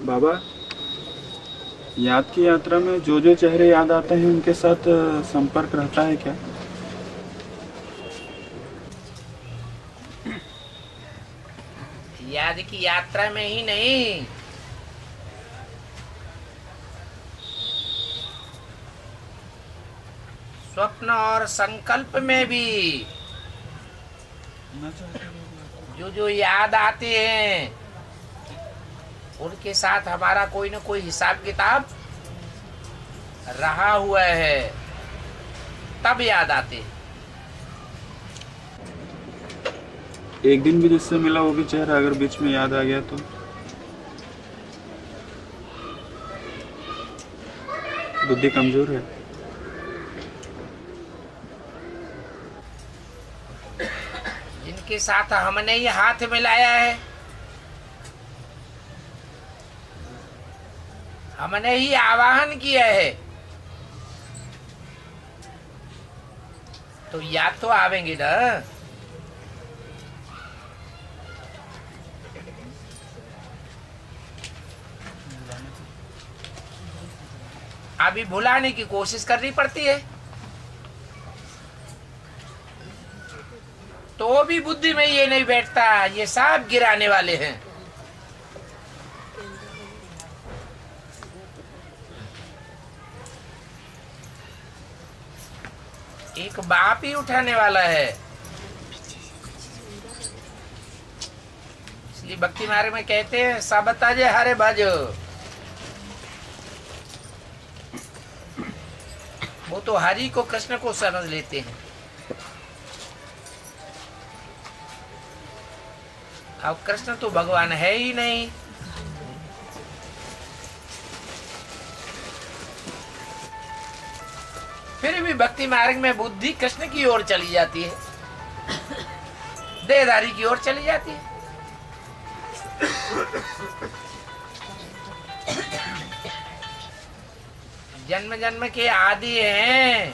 बाबा, याद की यात्रा में जो जो चेहरे याद आते हैं उनके साथ संपर्क रहता है क्या? याद की यात्रा में ही नहीं, स्वप्न और संकल्प में भी जो जो याद आते हैं उनके साथ हमारा कोई ना कोई हिसाब किताब रहा हुआ है, तब याद आते हैं। एक दिन भी जिससे मिला वो भी चेहरा अगर बीच में याद आ गया तो? बुद्धि कमजोर है। जिनके साथ हमने ये हाथ मिलाया है, हमने ही आवाहन किया है, तो याद तो आवेंगे ना। अभी भुलाने की कोशिश करनी पड़ती है, तो भी बुद्धि में ये नहीं बैठता, ये सब गिराने वाले हैं। एक बाप ही उठाने वाला है। इसलिए भक्ति मार्ग में कहते हैं सब ताजे हरे भजो। वो तो हरि को, कृष्ण को समझ लेते हैं। अब कृष्ण तो भगवान है ही नहीं। फिर भी भक्ति मार्ग में बुद्धि कृष्ण की ओर चली जाती है, देहधारी की ओर चली जाती है। जन्म जन्म के आदि हैं,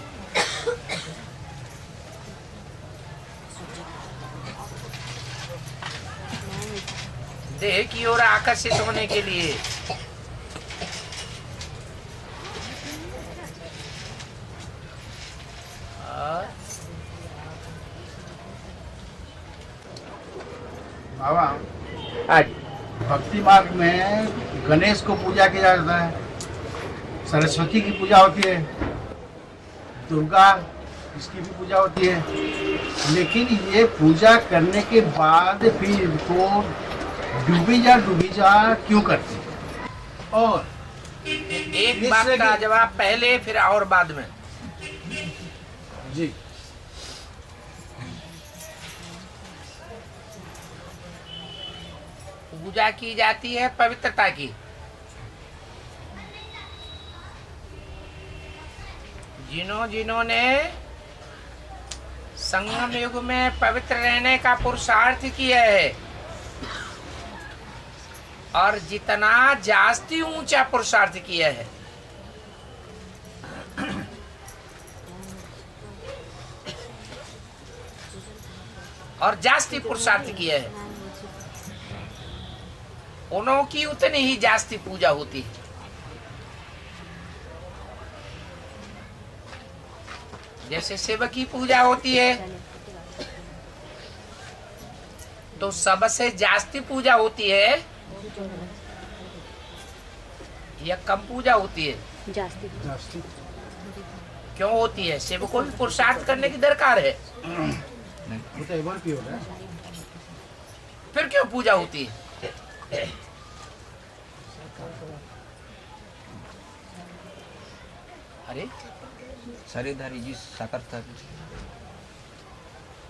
देह की ओर आकर्षित होने के लिए। बाबा, भक्ति मार्ग में गणेश को पूजा किया जाता है, सरस्वती की पूजा होती है, दुर्गा इसकी भी पूजा होती है। लेकिन ये पूजा करने के बाद फिर इनको डूबी जा क्यों करते हैं? और एक बात का जवाब पहले, फिर और बाद में। जी, पूजा की जाती है पवित्रता की। जिन्होंने संगम युग में पवित्र रहने का पुरुषार्थ किया है, और जितना जास्ती ऊंचा पुरुषार्थ किया है, और जास्ती पुरुषार्थ किया है, उन्हों की उतनी ही जास्ती पूजा होती है। जैसे शिव की पूजा होती है तो सबसे जास्ती पूजा होती है या कम पूजा होती है? जास्ती। क्यों होती है? शिव को भी पुरुषार्थ करने की दरकार है, फिर क्यों पूजा होती है? अरे शरीरधारी जी साकार था।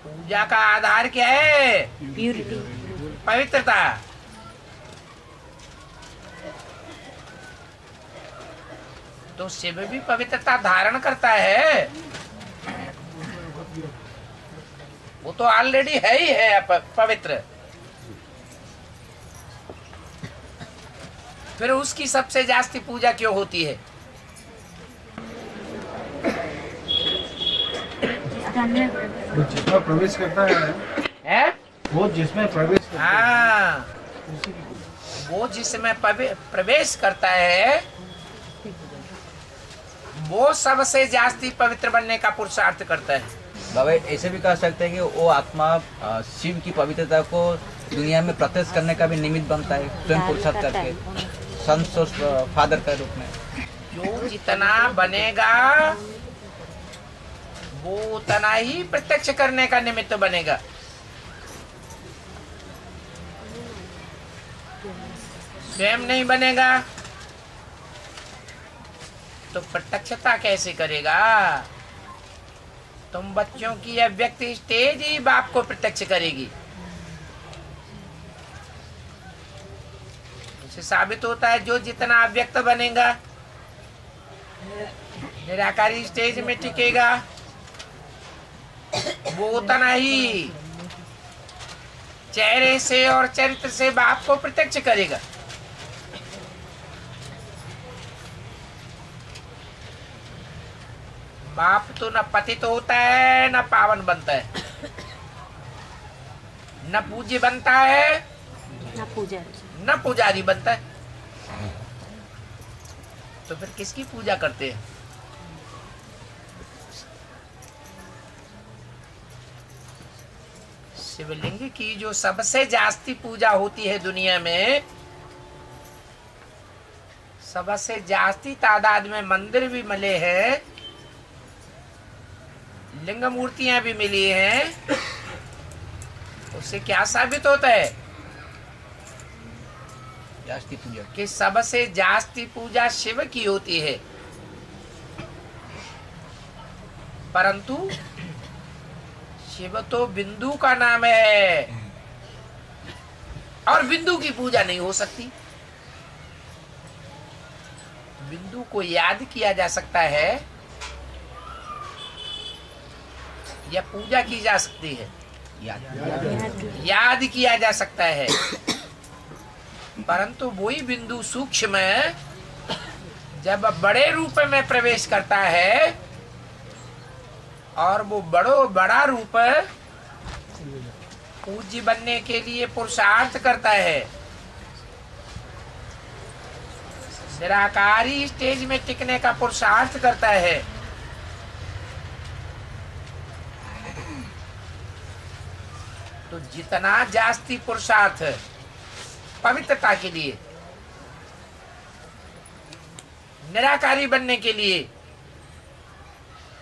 पूजा का आधार क्या है? प्यूरिटी, पवित्रता। तो शिव भी पवित्रता धारण करता है, वो तो ऑलरेडी है ही है पवित्र। फिर उसकी सबसे जास्ती पूजा क्यों होती है? वो जिसमें प्रवेश करता है, हैं? वो जिसमें प्रवेश करता है, हाँ, उसी की पूजा। वो जिसमें प्रवेश करता है वो सबसे जास्ती पवित्र बनने का पुरुषार्थ करता है। बाबा ऐसे भी कह सकते हैं कि वो आत्मा शिव की पवित्रता को दुनिया में प्रत्यक्ष करने का भी निमित्त बनता है, स्वयं पुरुषार्थ करके संत और फादर के रूप में। जो जितना बनेगा वो उतना ही प्रत्यक्ष करने का निमित्त बनेगा। स्वयं नहीं बनेगा तो प्रत्यक्षता कैसे करेगा? तुम बच्चों की अव्यक्त स्टेज ही बाप को प्रत्यक्ष करेगी। इससे साबित होता है जो जितना अव्यक्त बनेगा, निराकारी स्टेज में टिकेगा, वो उतना ही चेहरे से और चरित्र से बाप को प्रत्यक्ष करेगा। बाप तो न पतित होता है न पावन बनता है, न पूज्य बनता है न पुजारी बनता है। तो फिर किसकी पूजा करते हैं? शिवलिंग की जो सबसे जास्ती पूजा होती है दुनिया में, सबसे जास्ती तादाद में मंदिर भी मिले हैं, लिंग मूर्तियां भी मिली हैं, उससे क्या साबित होता है? जास्ती पूजा कि सबसे जास्ती पूजा शिव की होती है। परंतु शिव तो बिंदु का नाम है और बिंदु की पूजा नहीं हो सकती। बिंदु को याद किया जा सकता है या पूजा की जा सकती है? याद किया जा सकता है। परंतु वही बिंदु सूक्ष्म जब बड़े रूप में प्रवेश करता है और वो बड़ा रूप पूज्य बनने के लिए पुरुषार्थ करता है, निराकारी स्टेज में टिकने का पुरुषार्थ करता है, तो जितना जास्ती पुरुषार्थ पवित्रता के लिए, निराकारी बनने के लिए,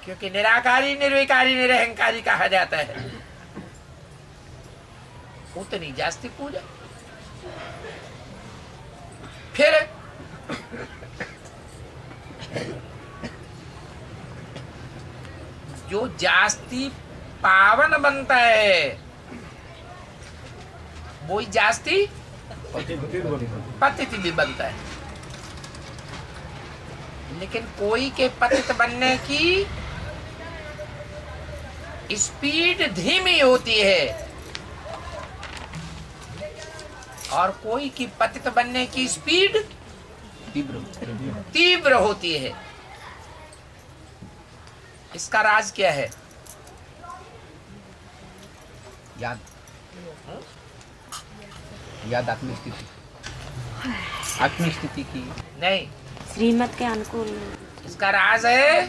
क्योंकि निराकारी निर्विकारी निरहंकारी कहा जाता है, उतनी जास्ती पूजा। फिर जो जास्ती पावन बनता है वो ही जास्ती पतित भी बनता है। लेकिन कोई के पतित बनने की स्पीड धीमी होती है और कोई की पतित बनने की स्पीड तीव्र होती है। इसका राज क्या है? याद आत्मिक स्थिति की नहीं, श्रीमत के अनुकूल। इसका राज है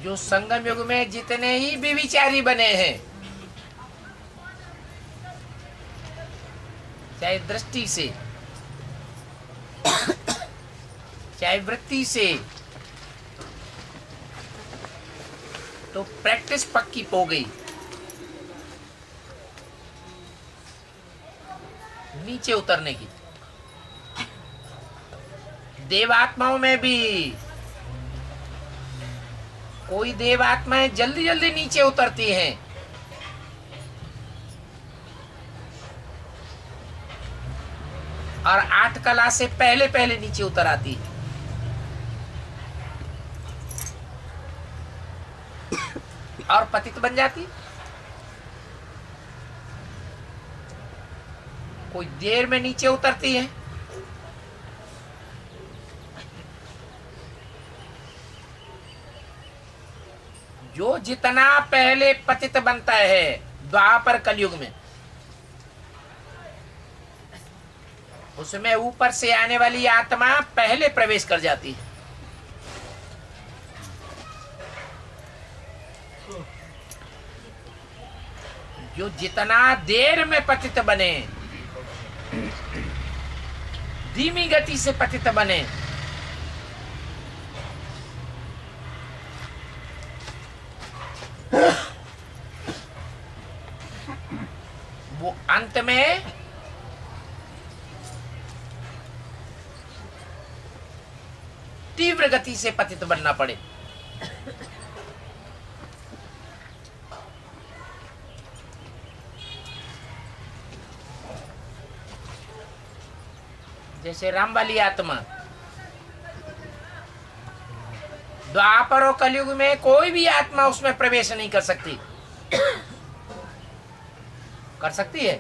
जो संगम युग में जितने ही व्यभिचारी बने हैं, चाहे दृष्टि से चाहे वृत्ति से, तो प्रैक्टिस पक्की हो गई। नीचे उतरने की। देवात्माओं में भी कोई देवात्माएं जल्दी जल्दी नीचे उतरती हैं, और 8 कला से पहले पहले नीचे उतर आती है। और पतित बन जाती। कोई देर में नीचे उतरती है, जो जितना पहले पतित बनता है द्वापर कलयुग में, उसमें ऊपर से आने वाली आत्मा पहले प्रवेश कर जाती है। जो जितना देर में पतित बने, धीमी गति से पतित बने, वो अंत में तीव्र गति से पतित बनना पड़े। जैसे राम वाली आत्मा, द्वापर और कलयुग में कोई भी आत्मा उसमें प्रवेश नहीं कर सकती। कर सकती है?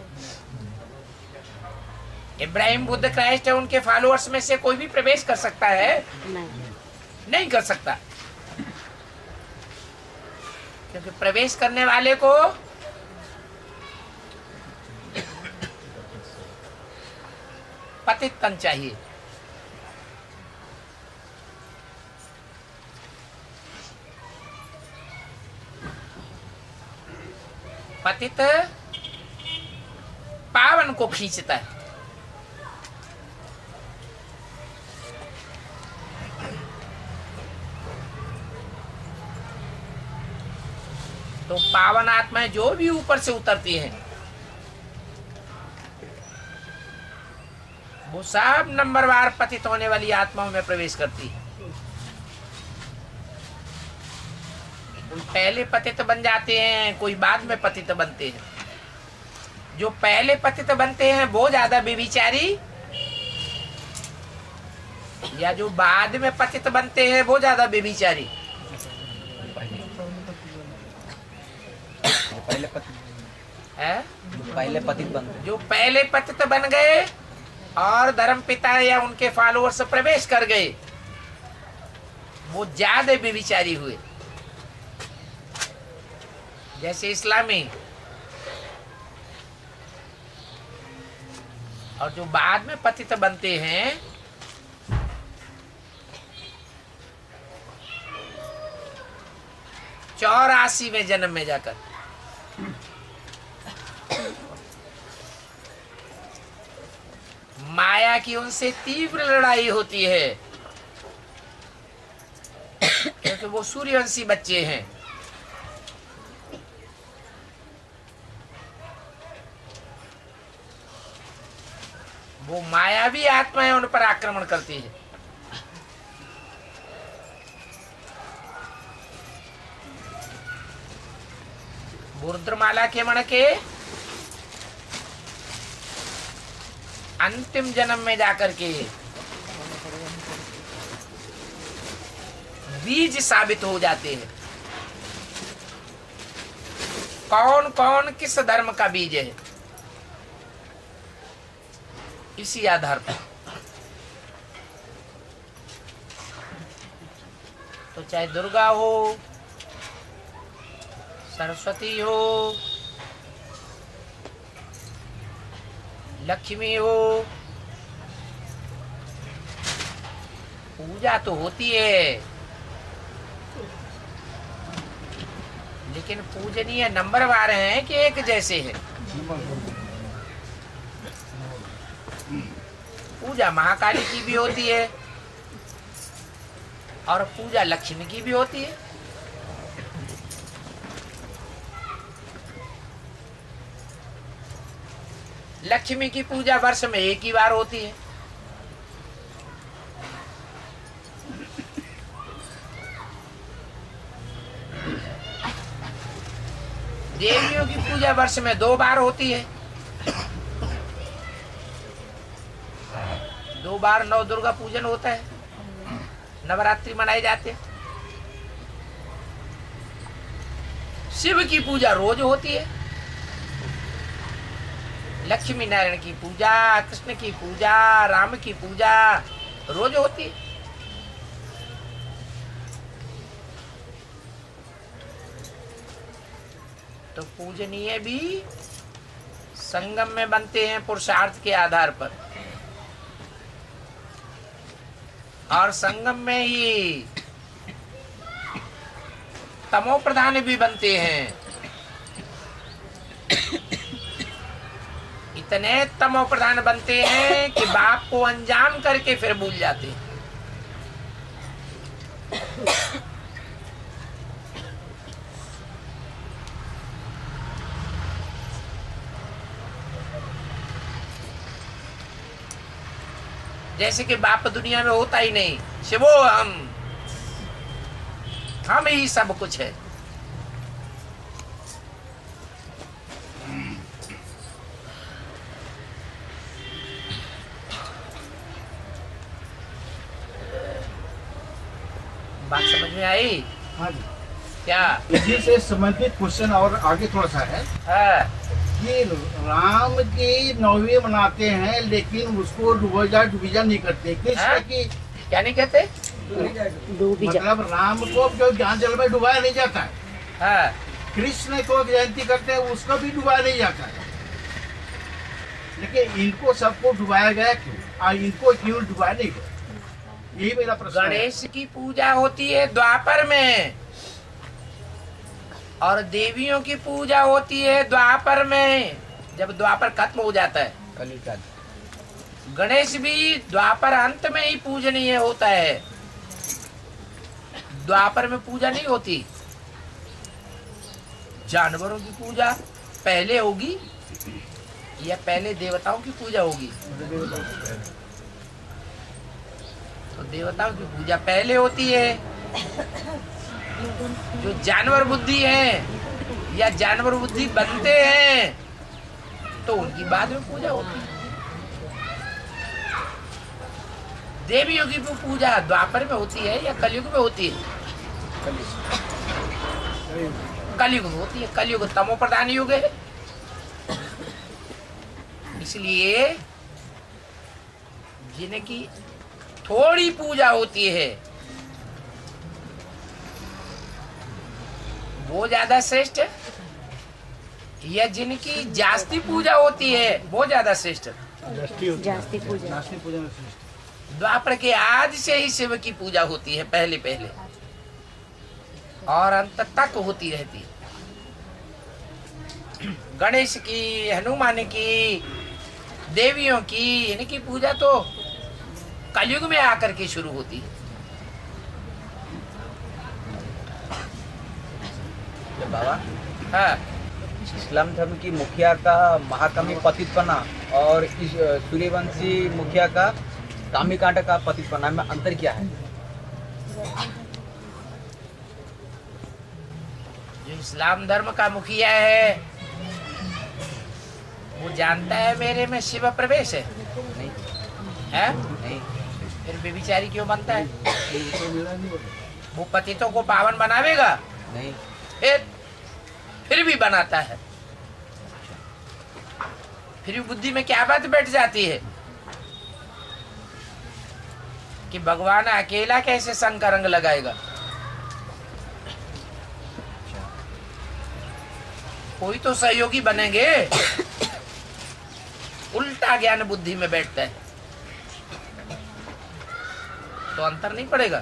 इब्राहिम, बुद्ध, क्राइस्ट है, उनके फॉलोअर्स में से कोई भी प्रवेश कर सकता है? नहीं कर सकता, क्योंकि प्रवेश करने वाले को पतित तन चाहिए। पतित पावन को खींचता है। तो पावन आत्माएं जो भी ऊपर से उतरती हैं, वो सब नंबरवार पतित होने वाली आत्माओं में प्रवेश करती है। कोई पहले पतित बन जाते हैं, कोई बाद में पतित बनते हैं। जो पहले पतित बनते हैं वो ज्यादा व्यभिचारी, या जो बाद में पतित बनते हैं वो ज्यादा व्यभिचारी? पहले पतित बन गए। जो पहले पतित बन गए और धर्म पिता या उनके फॉलोअर्स प्रवेश कर गए, वो ज्यादा व्यभिचारी हुए। जैसे इस्लामी, और जो बाद में पतित बनते हैं, चौरासी में जन्म में जाकर माया की उनसे तीव्र लड़ाई होती है, क्योंकि वो सूर्यवंशी बच्चे हैं। वो मायावी आत्माएं उन पर आक्रमण करती है। रुद्रमाला के मण के अंतिम जन्म में जाकर के बीज साबित हो जाते हैं। कौन कौन किस धर्म का बीज है, इसी आधार पर। तो चाहे दुर्गा हो, सरस्वती हो, लक्ष्मी हो, पूजा तो होती है, लेकिन पूजनीय नंबरवार हैं कि एक जैसे है? पूजा महाकाली की भी होती है और पूजा लक्ष्मी की भी होती है। लक्ष्मी की पूजा वर्ष में एक ही बार होती है, देवियों की पूजा वर्ष में 2 बार होती है। 2 बार नव दुर्गा पूजन होता है, नवरात्रि मनाए जाते हैं। शिव की पूजा रोज होती है, लक्ष्मी नारायण की पूजा, कृष्ण की पूजा, राम की पूजा रोज होती है। तो पूजनीय भी संगम में बनते हैं पुरुषार्थ के आधार पर। और संगम में ही तमो प्रधान भी बनते हैं। इतने तमो प्रधान बनते हैं कि बाप को अनजान करके फिर भूल जाते हैं। जैसे कि बाप दुनिया में होता ही नहीं, शिवो हम ही सब कुछ है। बात समझ में आई? हाँ जी। क्या? इसी से संबंधित क्वेश्चन और आगे थोड़ा सा है कि राम की नवमी मनाते हैं लेकिन उसको डूबीजा नहीं करते। कृष्ण की क्या नहीं कहते? मतलब राम को जो ज्ञान जल में डुबाया नहीं जाता है। हाँ। कृष्ण को जयंती करते हैं उसको भी डुबाया नहीं जाता है। लेकिन इनको सबको डुबाया गया क्यों? इनको क्यों डुबाया नहीं गया? यही मेरा प्रश्न है। गणेश की पूजा होती है द्वापर में और देवियों की पूजा होती है द्वापर में, जब द्वापर खत्म हो जाता है। कलियुग। गणेश भी द्वापर अंत में ही पूजनीय होता है, द्वापर में पूजा नहीं होती। जानवरों की पूजा पहले होगी या पहले देवताओं की पूजा होगी? तो देवताओं की पूजा पहले होती है। जो जानवर बुद्धि है या जानवर बुद्धि बनते हैं तो उनकी बाद में पूजा होती है। देवियों की पूजा द्वापर में होती है या कलयुग में होती है? कलयुग में होती है। कलयुग तमो प्रधान युग है, इसलिए जिनकी थोड़ी पूजा होती है वो ज्यादा श्रेष्ठ है, या जिनकी जास्ती पूजा होती है वो ज्यादा श्रेष्ठ है? जास्ती पूजा। द्वापर के आज से ही शिव की पूजा होती है, पहले पहले, और अंत तक होती रहती है। गणेश की, हनुमान की, देवियों की, इनकी पूजा तो कलयुग में आकर के शुरू होती है। बाबा, हाँ। इस्लाम धर्म की मुखिया का महाकामी पतितपना और इस सूर्यवंशी मुखिया का कामीकांड का पतितपना में अंतर क्या है? जो इस्लाम धर्म का मुखिया है वो जानता है मेरे में शिव प्रवेश है, नहीं है? नहीं। फिर व्यभिचारी क्यों बनता है? वो पतितों को पावन बनावेगा नहीं। फिर भी बनाता है। फिर भी बुद्धि में क्या बात बैठ जाती है कि भगवान अकेला कैसे संग का रंग लगाएगा? कोई तो सहयोगी बनेंगे। उल्टा ज्ञान बुद्धि में बैठता है तो अंतर नहीं पड़ेगा।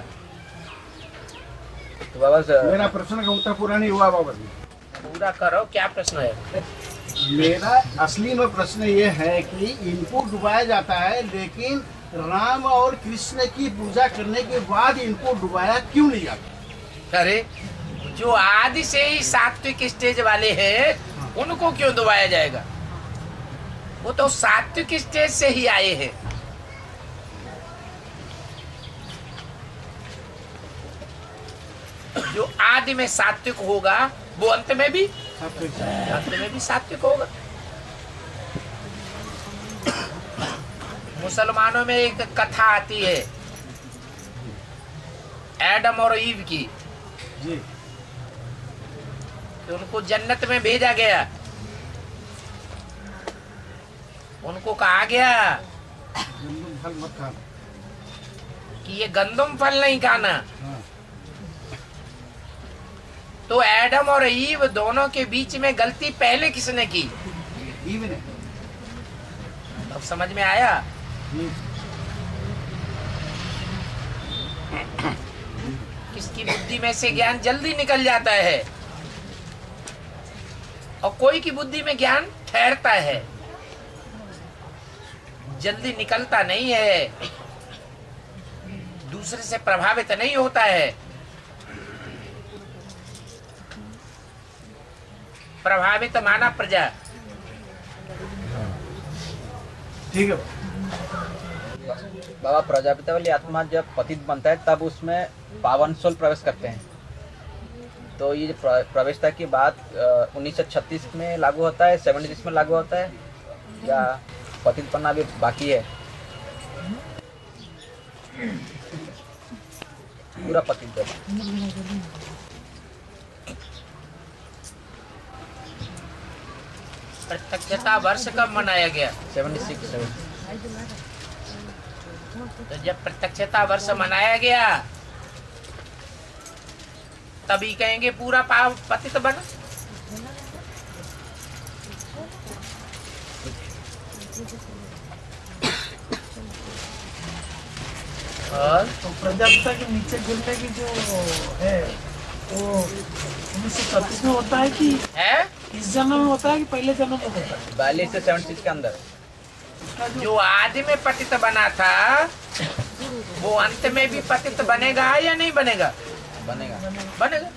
तो बाबा मेरा प्रश्न का उत्तर पूरा नहीं हुआ बाबा जी। पूरा करो, क्या प्रश्न है? मेरा असली में प्रश्न ये है कि इनको डुबाया जाता है लेकिन राम और कृष्ण की पूजा करने के बाद इनको डुबाया क्यों नहीं जाता? अरे जो आदि से ही सात्विक स्टेज वाले हैं उनको क्यों डुबाया जाएगा? वो तो सात्विक स्टेज से ही आए हैं। जो आदि में सात्विक होगा वो अंत में भी सात्विक होगा। मुसलमानों में एक कथा आती है एडम और ईव की, जी। कि उनको जन्नत में भेजा गया। उनको कहा गया फल मत खाना। कि ये गंदम फल नहीं खाना। हाँ। तो एडम और ईव दोनों के बीच में गलती पहले किसने की? ईव ने। अब समझ में आया? जी। किसकी बुद्धि में से ज्ञान जल्दी निकल जाता है और कोई की बुद्धि में ज्ञान ठहरता है, जल्दी निकलता नहीं है, दूसरे से प्रभावित नहीं होता है। प्रभावित माना प्रजा। ठीक है बाबा, प्रजापिता वाली आत्मा जब पतित बनता है तब उसमें पावन सोल प्रवेश करते हैं। तो ये प्रवेशता की बात 1936 में लागू होता है, 76 में लागू होता है, या पतित बनना भी बाकी है? पूरा पतित है। प्रत्यक्षता वर्ष कब मनाया गया? 76। तो जब प्रत्यक्षता वर्ष मनाया गया तभी कहेंगे पूरा पाप पतित बना। और तो प्रजापिता के नीचे गिरने की जो है वो 1936 में होता है कि है इस जन्म में होता है कि पहले जन्म में होता है? 42 से 76 के अंदर। जो आदि में पतित बना था वो अंत में भी पतित बनेगा या नहीं बनेगा? बनेगा। बनेगा।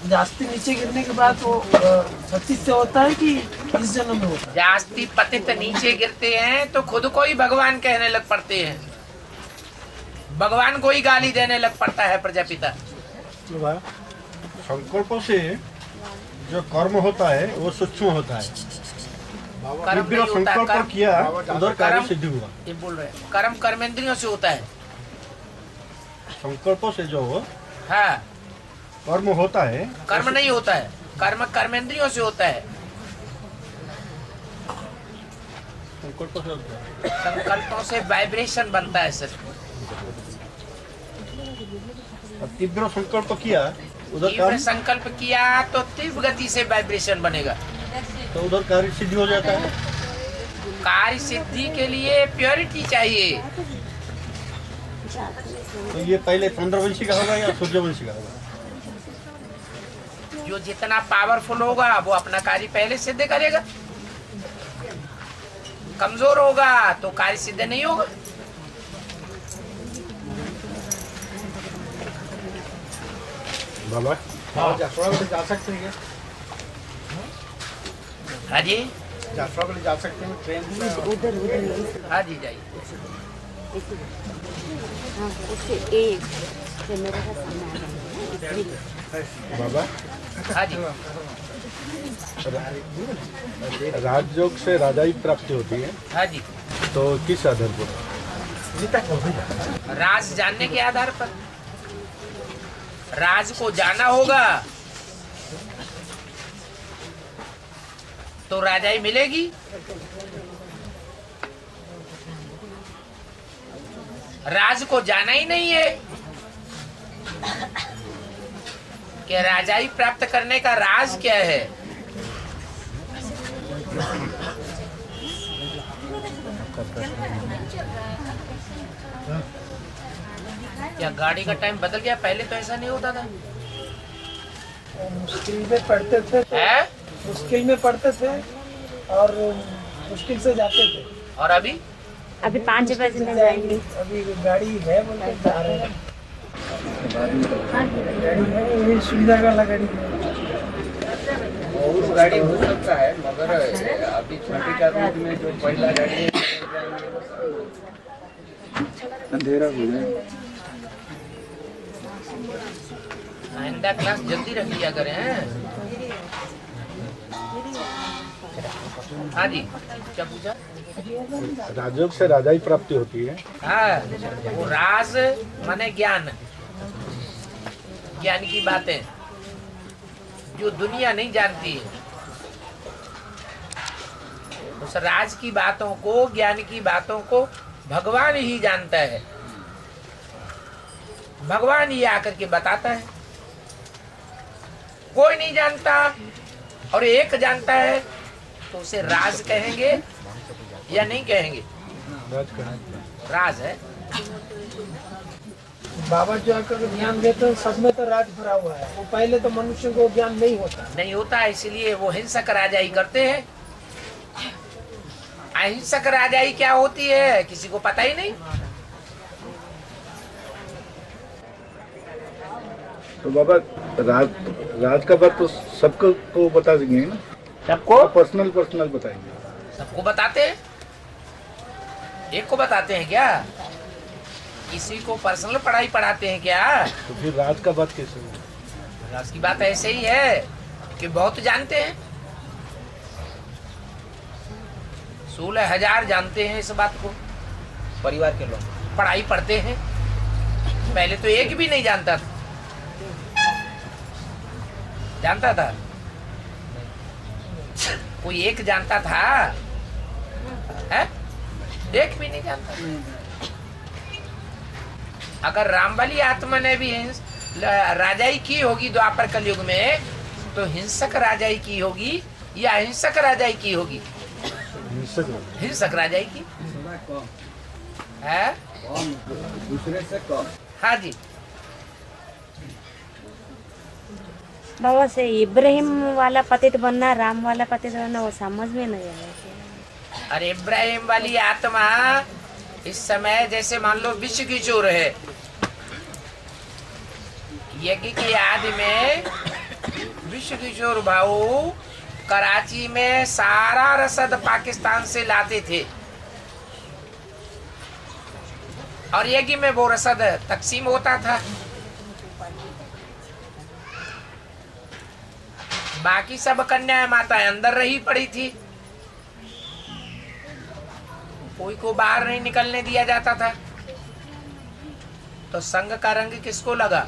जास्ती नीचे गिरने के बाद वो 36 से होता है कि इस जन्म में होता है? जास्ती पतित नीचे गिरते हैं तो खुद को ही भगवान कहने लग पड़ते हैं, भगवान को ही गाली देने लग पड़ता है प्रजापिता। संकल्प से जो कर्म होता है वो सूक्ष्म होता है। कर्म नहीं होता, संकल्प कर्म किया उधर कार्य कर्म- सिद्धि हुआ। ये बोल रहे हैं कर्म कर्मेंद्रियों से होता है। संकल्प से जो हाँ, कर्म होता है कर्म नहीं होता है, कर्म कर्मेंद्रियों से होता है। संकल्प से होता है। संकल्पों से वाइब्रेशन बनता है सर। और तीव्र संकल्प किया उधर तीव्र काम संकल्प किया तो तीव्र गति से वाइब्रेशन बनेगा। तो उधर कार्य सिद्धि हो जाता है। कार्य सिद्धि के लिए प्योरिटी चाहिए। तो ये पहले चंद्रवंशी का होगा या सूर्यवंशी का होगा? जो जितना पावरफुल होगा वो अपना कार्य पहले सिद्ध करेगा, कमजोर होगा तो कार्य सिद्ध नहीं होगा। बाबा जाफरा वाले जा सकते हैं हाँ जी, जाफरा वाले जा सकते हैं ट्रेन से। उधर उधर हाँ जी जाइए। हाँ उससे एक कैमरा का सामने आ रहा है। बाबा हाँ जी, राजयोग से राजाई प्राप्ति होती है, हाँ जी। तो किस आधार पर? राज जानने के आधार पर। राज को जाना होगा तो राजाई मिलेगी। राज को जाना ही नहीं है कि राजाई प्राप्त करने का राज क्या है। क्या गाड़ी का टाइम बदल गया? पहले तो ऐसा नहीं होता था। मुश्किल में पढ़ते थे तो है? मुश्किल में पढ़ते थे और मुश्किल से जाते थे। और अभी अभी 5 बजे में जाएंगे। अभी गाड़ी है बोल के जा रहे हैं। गाड़ी है, वही सुविधा वाला गाड़ी है। और गाड़ी हो सकता है मगर अभी छोटी का रूट में जो पहला गाड़ी है अंधेरा हो जाए। आइंदा क्लास जल्दी रख लिया करें। हाँ जी, क्या पूछा? राजयोग से राजाई प्राप्ति होती है। हाँ, वो राज माने ज्ञान, ज्ञान की बातें जो दुनिया नहीं जानती है। उस राज की बातों को, ज्ञान की बातों को भगवान ही जानता है। भगवान ही आकर के बताता है। कोई नहीं जानता और एक जानता है तो उसे राज कहेंगे या नहीं कहेंगे? राज का राज है। बाबा जो आकर ज्ञान देते हैं सब में तो राज भरा हुआ है। वो पहले तो मनुष्य को ज्ञान नहीं होता। नहीं होता, इसलिए वो हिंसक राजाई करते हैं। अहिंसक राजाई क्या होती है किसी को पता ही नहीं। तो बाबा राज का बात तो सबको को बता देंगे ना, सबको पर्सनल बताएंगे। सबको बताते हैं, एक को बताते हैं क्या? किसी को पर्सनल पढ़ाई पढ़ाते हैं क्या? तो फिर राज का बात कैसे होगी? राज की बात ऐसे ही है कि बहुत जानते हैं, 16,000 जानते हैं इस बात को। परिवार के लोग पढ़ाई पढ़ते हैं, पहले तो एक भी नहीं जानता था। जानता था कोई? एक जानता था है? एक भी नहीं जानता। अगर रामबली आत्मा ने भी राजाई की होगी द्वापर कलयुग में, तो हिंसक राजाई की होगी या अहिंसक राजाई की होगी? हिंसक राजाई की है। दूसरे से कम। हाँ जी। बाबा से इब्राहिम वाला पतित बनना, राम वाला पतित बनना वो समझ में नहीं आया। अरे इब्राहिम वाली आत्मा इस समय जैसे मान लो विश्व किशोर है, यज्ञ की आदि में विश्व किशोर भाऊ कराची में सारा रसद पाकिस्तान से लाते थे और यज्ञ में वो रसद तकसीम होता था। बाकी सब कन्या माता अंदर रही पड़ी थी, कोई को बाहर नहीं निकलने दिया जाता था। तो संग का रंग किसको लगा?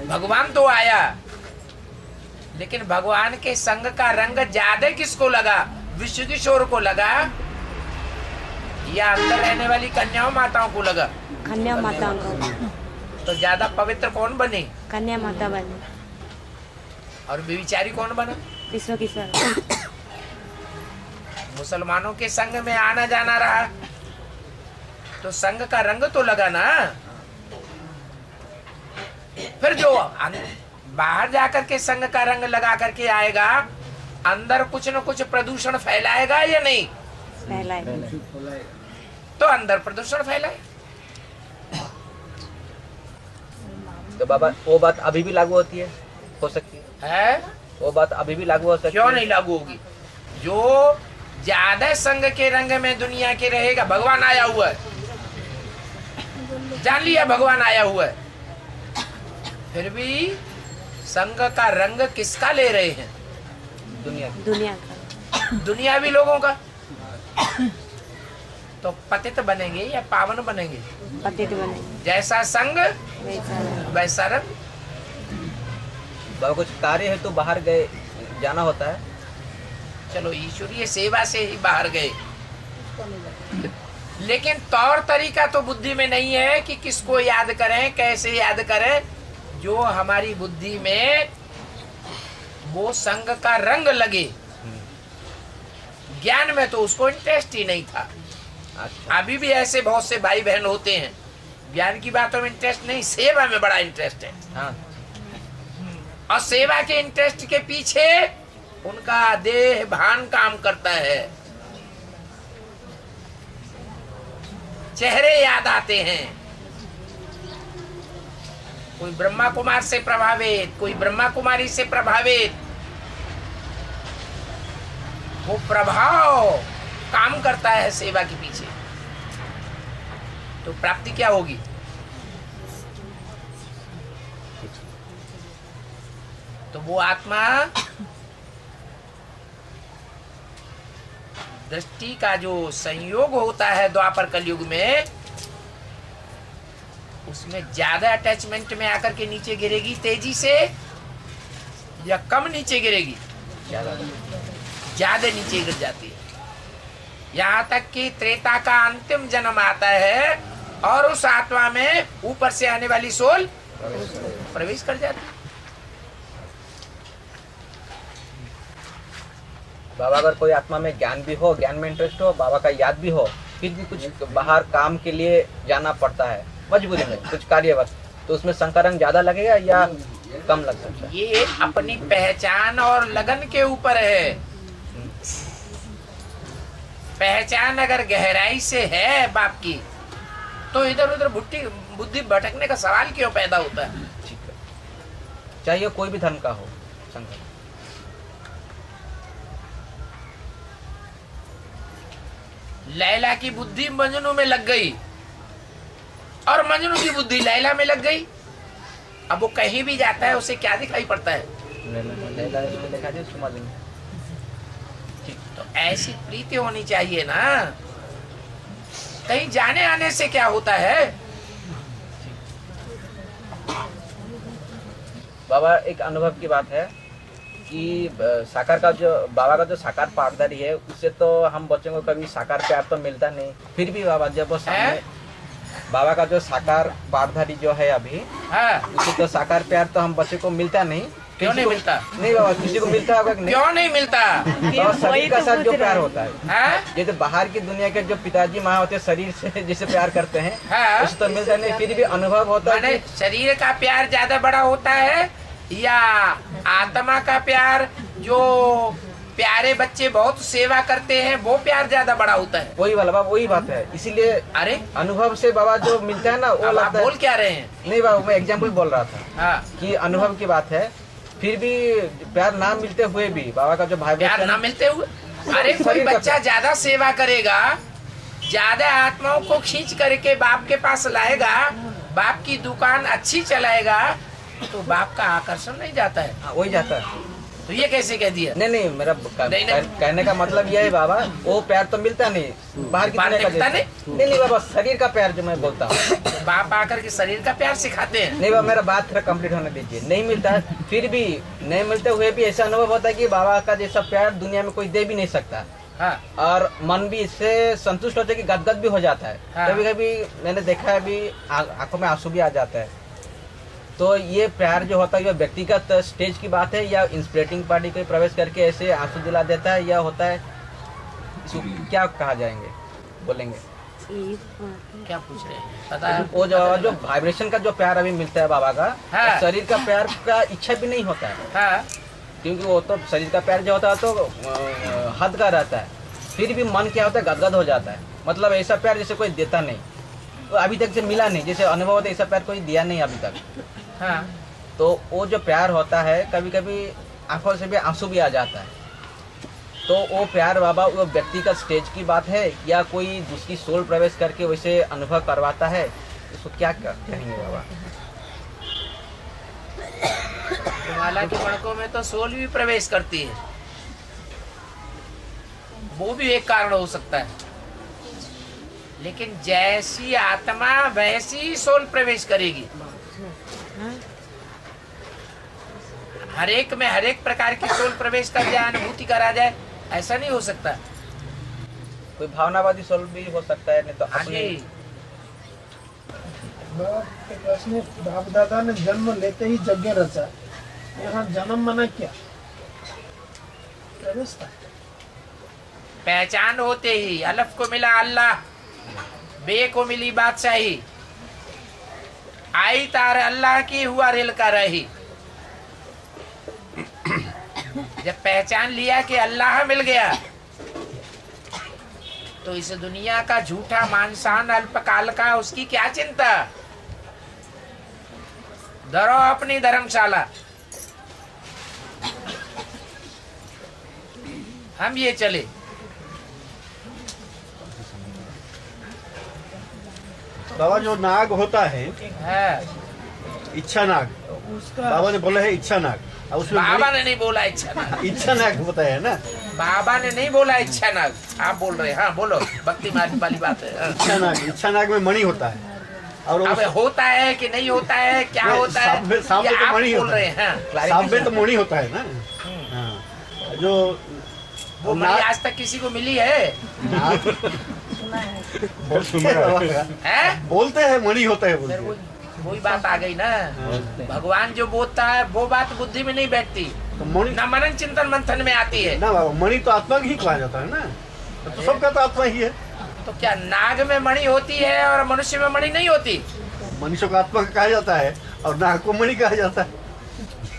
भगवान तो आया, लेकिन भगवान के संग का रंग ज्यादा किसको लगा? विश्व किशोर को लगा या अंदर रहने वाली कन्याओं माताओं को लगा? कन्या माताओं को। तो ज्यादा पवित्र कौन बनी? कन्या माता बनी। और व्यभिचारी कौन बना? विश्व किशोर। मुसलमानों के संग में आना जाना रहा, तो संग का रंग तो लगा ना। फिर जो बाहर जाकर के संग का रंग लगा करके आएगा, अंदर कुछ न कुछ प्रदूषण फैलाएगा या नहीं? फैलाए। तो अंदर प्रदूषण फैलाए। तो बाबा वो बात अभी भी लागू होती है, हो सकती है? वो बात अभी भी लागू हो सकती क्यों है? नहीं लागू होगी? जो ज्यादा संग के रंग में दुनिया के रहेगा, भगवान आया हुआ है, जान लिया भगवान आया हुआ है, फिर भी संग का रंग किसका ले रहे हैं? दुनिया का। दुनियावी लोगों का। तो पतित बनेंगे या पावन बनेंगे? पतित बनेंगे। जैसा संग वैसा रंग। बाबा कुछ कार्य है तो बाहर गए जाना होता है, चलो ईश्वरीय सेवा से ही बाहर गए, लेकिन तौर तरीका तो बुद्धि में नहीं है कि किसको याद करें, कैसे याद करें। जो हमारी बुद्धि में वो संग का रंग लगे, ज्ञान में तो उसको इंटरेस्ट ही नहीं था। अभी भी ऐसे बहुत से भाई बहन होते हैं, ज्ञान की बातों में इंटरेस्ट नहीं, सेवा में बड़ा इंटरेस्ट है। हाँ। और सेवा के इंटरेस्ट के पीछे उनका देह भान काम करता है, चेहरे याद आते हैं। कोई ब्रह्मा कुमार से प्रभावित, कोई ब्रह्मा कुमारी से प्रभावित, वो प्रभाव काम करता है सेवा के पीछे। तो प्राप्ति क्या होगी? तो वो आत्मा दृष्टि का जो संयोग होता है द्वापर कलयुग में, उसमें ज्यादा अटैचमेंट में आकर के नीचे गिरेगी तेजी से या कम नीचे गिरेगी? ज्यादा नीचे गिर जाती है। यहाँ तक कि त्रेता का अंतिम जन्म आता है और उस आत्मा में ऊपर से आने वाली सोल प्रवेश कर जाती है। बाबा अगर कोई आत्मा में ज्ञान भी हो, ज्ञान में इंटरेस्ट हो, बाबा का याद भी हो, फिर भी कुछ बाहर काम के लिए जाना पड़ता है मजबूरी में, कुछ कार्यवश, तो उसमें शंकर रंग ज्यादा लगेगा या कम लग सकता है? ये अपनी पहचान और लगन के ऊपर है। पहचान अगर गहराई से है बाप की, तो इधर उधर बुद्धि भटकने का सवाल क्यों पैदा होता है? ठीक है, चाहे कोई भी धर्म का हो शंकर। लैला की बुद्धि मजनू में लग गई और मजनू की बुद्धि लैला में लग गई। अब वो कहीं भी जाता है उसे क्या दिखाई पड़ता है? लैला इसमें देखा जाए सुमा देंगे। तो ऐसी प्रीति होनी चाहिए ना। कहीं जाने आने से क्या होता है? बाबा एक अनुभव की बात है कि साकार का जो बाबा का जो साकार पाठधारी है, उससे तो हम बच्चों को कभी साकार प्यार तो मिलता नहीं। फिर भी बाबा जब वो सामने बाबा का जो साकार पाठधारी जो है अभी, उससे तो साकार प्यार तो हम बच्चे को मिलता नहीं। क्यों नहीं मिलता? नहीं बाबा, किसी को मिलता होगा कि नहीं? क्यों नहीं मिलता? तो शरीर का साथ जो प्यार होता है, हाँ? जैसे बाहर की दुनिया के जो पिताजी माँ होते हैं शरीर से जैसे प्यार करते हैं, हाँ? उससे तो मिलता नहीं। फिर भी अनुभव होता है माने शरीर का प्यार ज्यादा बड़ा होता है या आत्मा का प्यार? जो प्यारे बच्चे बहुत सेवा करते हैं वो प्यार ज्यादा बड़ा होता है। वही वाला बाबा, वही बात है। इसीलिए अरे अनुभव से बाबा जो मिलता है ना, वो अब आप लगता है। बोल क्या रहे हैं? नहीं बाबा, मैं एग्जाम्पल बोल रहा था हाँ। कि अनुभव की बात है। फिर भी प्यार ना मिलते हुए भी बाबा का जो भाई प्यार ना मिलते हुए, अरे कोई बच्चा ज्यादा सेवा करेगा, ज्यादा आत्माओं को खींच करके बाप के पास लाएगा, बाप की दुकान अच्छी चलाएगा, तो बाप का आकर्षण नहीं जाता है? वही जाता है। तो ये कैसे कह दिया? नहीं, मेरा नहीं। कहने का मतलब यह है बाबा, वो प्यार तो मिलता नहीं बाहर की दुनिया का मिलता जैसा। नहीं बाबा, शरीर का प्यार जो मैं बोलता हूँ। बाप आकर के शरीर का प्यार सिखाते हैं। नहीं बाबा, मेरा बात थोड़ा कंप्लीट होने दीजिए। नहीं मिलता है, फिर भी नहीं मिलते हुए भी ऐसा अनुभव होता है कि बाबा का जैसा प्यार दुनिया में कोई दे भी नहीं सकता। हाँ। और मन भी इससे संतुष्ट होता है कि गदगद भी हो जाता है। हाँ। कभी कभी मैंने देखा है, अभी आंखों में आंसू भी आ जाता है। तो ये प्यार जो होता है, ये व्यक्तिगत स्टेज की बात है या इंस्पिरेटिंग पार्टी को प्रवेश करके ऐसे आंसू दिला देता है, या होता है इसको क्या कहा जाएंगे, बोलेंगे? क्या पूछ रहे हैं? पता है? वो जो वाइब्रेशन का जो प्यार अभी मिलता है बाबा का, हाँ। शरीर का प्यार का इच्छा भी नहीं होता है। हाँ। क्योंकि वो तो शरीर का प्यार जो होता है तो हद का रहता है। फिर भी मन क्या होता है, गदगद हो जाता है। मतलब ऐसा प्यार जैसे कोई देता नहीं, तो अभी तक से मिला नहीं, जैसे अनुभव होता है ऐसा प्यार कोई दिया नहीं अभी तक। हाँ। तो वो जो प्यार होता है, कभी कभी आंखों से भी आंसू भी आ जाता है। तो वो प्यार बाबा वो व्यक्तिगत स्टेज की बात है या कोई दूसरी सोल प्रवेश करके वैसे अनुभव करवाता है, इसको क्या कहेंगे बाबा? माला के मणकों में तो सोल भी प्रवेश करती है, वो भी एक कारण हो सकता है। लेकिन जैसी आत्मा वैसी ही सोल प्रवेश करेगी। हर एक में हर एक प्रकार की सोल प्रवेश कर जाए, अनुभूति करा जाए, ऐसा नहीं हो सकता। कोई भावनावादी सोल भी हो सकता है, नहीं तो हाँ अपने जी। प्रश्न, बाप दादा ने जन्म लेते ही यज्ञ रचा, यहाँ जन्म मना क्या? व्यवस्था। पहचान होते ही अलफ को मिला अल्लाह, बे को मिली बादशाही, आई तार अल्लाह की हुआ रेल का रही। जब पहचान लिया कि अल्लाह मिल गया, तो इस दुनिया का झूठा मानसान अल्पकाल का उसकी क्या चिंता। धरो अपनी धर्मशाला, हम ये चले। बाबा जो नाग होता है, इच्छा नाग, उसका बाबा ने बोला है इच्छा नाग, और उसमें बाबा ने नहीं बोला इच्छा नाग, इच्छा नाग बताया ना। बाबा ने नहीं बोला इच्छा नाग, आप बोल रहे हैं। हाँ बोलो, भक्ति मार्ग वाली बात है। हाँ। इच्छा नाग में मणि होता है, और अब होता है कि नहीं होता है, क्या नहीं, होता है, सांप ये में तो आप मणि बोल होता रहे है। हैं। सांप में तो मणि होता है ना। हाँ, जो वो मणि आज तक किसी को मिली है? बोलते हैं मणि होता है, फिर बोलते वही बात आ गई ना। भगवान जो बोलता है वो बात बुद्धि में नहीं बैठती, तो मणि न मनन चिंतन मंथन में आती है। ना बाबा, मणि तो आत्मा ही कहा जाता है ना, तो सबका तो आत्मा ही है। तो क्या नाग में मणि होती है और मनुष्य में मणि नहीं होती? मनुष्य को आत्मा कहा जाता है और नाग को मणि कहा जाता है।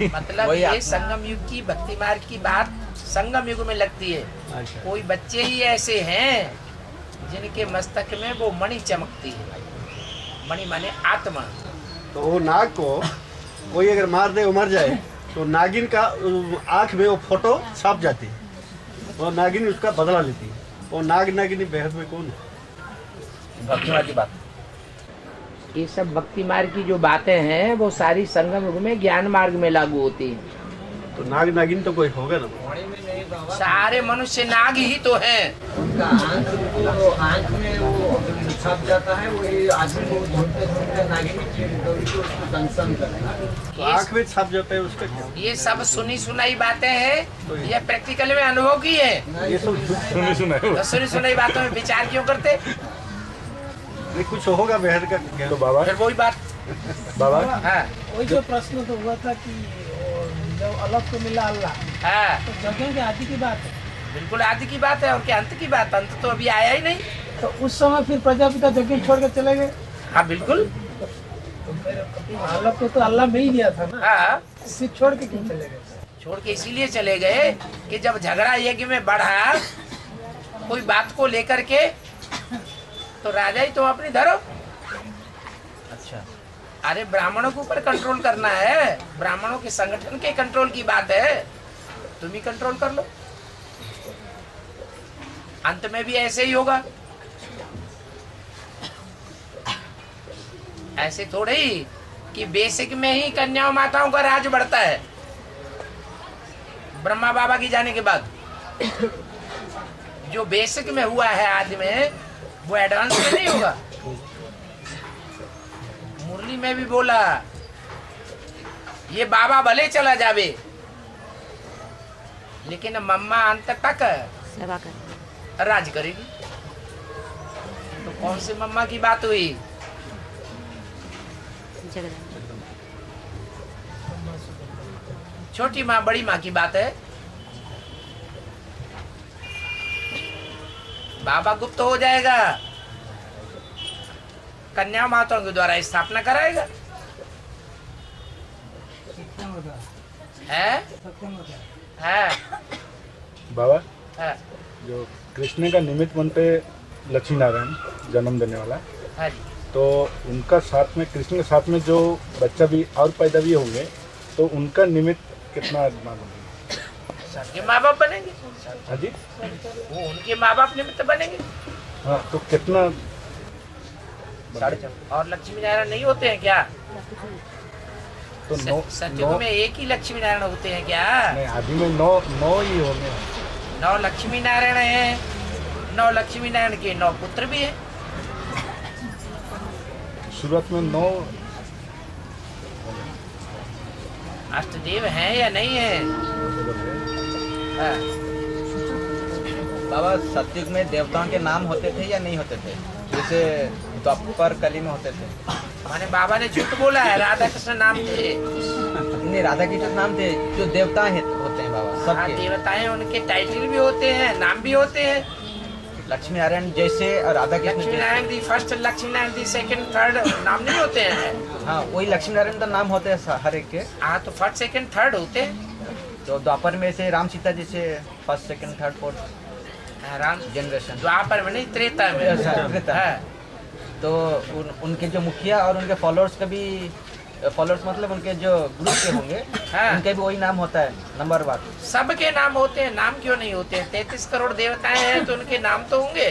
मतलब वही ये आत्मा। संगम युग की भक्ति मार्ग की बात संगम युग में लगती है। अच्छा। कोई बच्चे ही ऐसे हैं जिनके मस्तक में वो मणि चमकती है। मणि माने आत्मा। तो वो नाग को कोई अगर मार दे वो मर जाए तो नागिन का आंख में वो फोटो छप जाती है, वो नागिन उसका बदला लेती है। वो नाग नागिनी बेहद में कौन है? भक्ति मार्ग की बात। ये सब भक्ति मार्ग की जो बातें हैं वो सारी संगम युग में ज्ञान मार्ग में लागू होती है। तो नाग नागिन तो कोई होगा ना। सारे मनुष्य नाग ही तो हैं। उनका आंख में वो छप जाता है, वो आदमी को ढूंढते ढूंढते नागिन की उसको दंशन करता है। तो आंख में छप जाता है उसका क्या? ये सब सुनी सुनाई बातें हैं, ये प्रैक्टिकल में अनुभव की है। ये सब तो सुनी सुनाई बातों में विचार क्यों करते? ये कुछ होगा बेहद का ज्ञान। तो बाबा फिर वही बात। बाबा हाँ वही जो प्रश्न तो हुआ था कि जब अलग को मिला अल्लाह, हाँ तो जगह के आदि की बात है। बिल्कुल आदि की बात है और क्या अंत की बात? अंत तो अभी आया ही नहीं। तो उस समय फिर प्रजापिता जगह छोड़ के चले गए। हाँ बिल्कुल। तो फिर अलग को तो अल्लाह में ही दिया था ना, हाँ फिर छोड़ के क्यों चले गए? छोड़ के इसीलिए चले गए कि जब झगड़ा यज्ञ में बढ़ा कोई बात को लेकर के, तो राजा ही तुम अपनी धरो। अच्छा। अरे ब्राह्मणों के ऊपर कंट्रोल करना है, ब्राह्मणों के संगठन के कंट्रोल की बात है, तुम ही कंट्रोल कर लो। अंत में भी ऐसे ही होगा। ऐसे थोड़े ही कि बेसिक में ही कन्याओं माताओं का राज बढ़ता है ब्रह्मा बाबा की जाने के बाद। जो बेसिक में हुआ है आदि में वो एडवांस में नहीं होगा। मुरली में भी बोला ये बाबा भले चला जावे लेकिन मम्मा अंत तक सेवा कर। राज करेगी। तो कौन सी मम्मा की बात हुई? जगदम्बा। छोटी माँ बड़ी माँ की बात है। बाबा गुप्त हो जाएगा, कन्या माताओं के द्वारा स्थापना कराएगा। है? है? बाबा है? जो कृष्ण का निमित्त बनते लक्ष्मी नारायण जन्म देने वाला, हाँ जी। तो उनका साथ में कृष्ण के साथ में जो बच्चा भी और पैदा भी होंगे तो उनका निमित्त कितना मालूम है? सबके माँ बाप बनेंगे। हाँ जी। वो उनके माँ बाप निमित्त बनेंगे। हाँ तो कितना? 4.5। और लक्ष्मी नारायण नहीं होते हैं क्या? तो नौ सतयुग में एक ही लक्ष्मी नारायण होते हैं क्या? नहीं, आदि में नौ ही होंगे। 9 लक्ष्मी नारायण हैं। 9 लक्ष्मी नारायण के 9 पुत्र भी हैं। शुरुआत में 9 अष्टदेव हैं या नहीं है? हाँ। बाबा सतयुग में देवताओं के नाम होते थे या नहीं होते थे? जैसे द्वापर कली में होते थे। माने बाबा ने झूठ बोला है, राधा कृष्ण नाम थे। नहीं, राधा कृष्ण नाम थे, जो देवता होते हैं बाबा हाँ, सबके। देवताएं उनके टाइटल भी होते हैं, नाम भी होते हैं। लक्ष्मी नारायण जैसे और Radha Krishna Lakshmi Narayan the first, Lakshmi Narayan the second, third नाम नहीं होते हैं। हाँ, वही लक्ष्मी नारायण का नाम होते हैं हर एक के। हाँ तो फर्स्ट सेकंड थर्ड होते हैं। तो द्वापर में से राम सीता जैसे first second third fourth Ram generation. Dwapar में नहीं, त्रेता में। त्रेता। हाँ। तो उनके जो मुखिया और उनके फॉलोअर्स का भी, फॉलोअर्स मतलब उनके जो ग्रुप के होंगे, हाँ। उनके भी वही नाम होता है नंबर 1। सबके नाम होते हैं, नाम क्यों नहीं होते हैं? 33 करोड़ देवताएं हैं तो उनके नाम तो होंगे।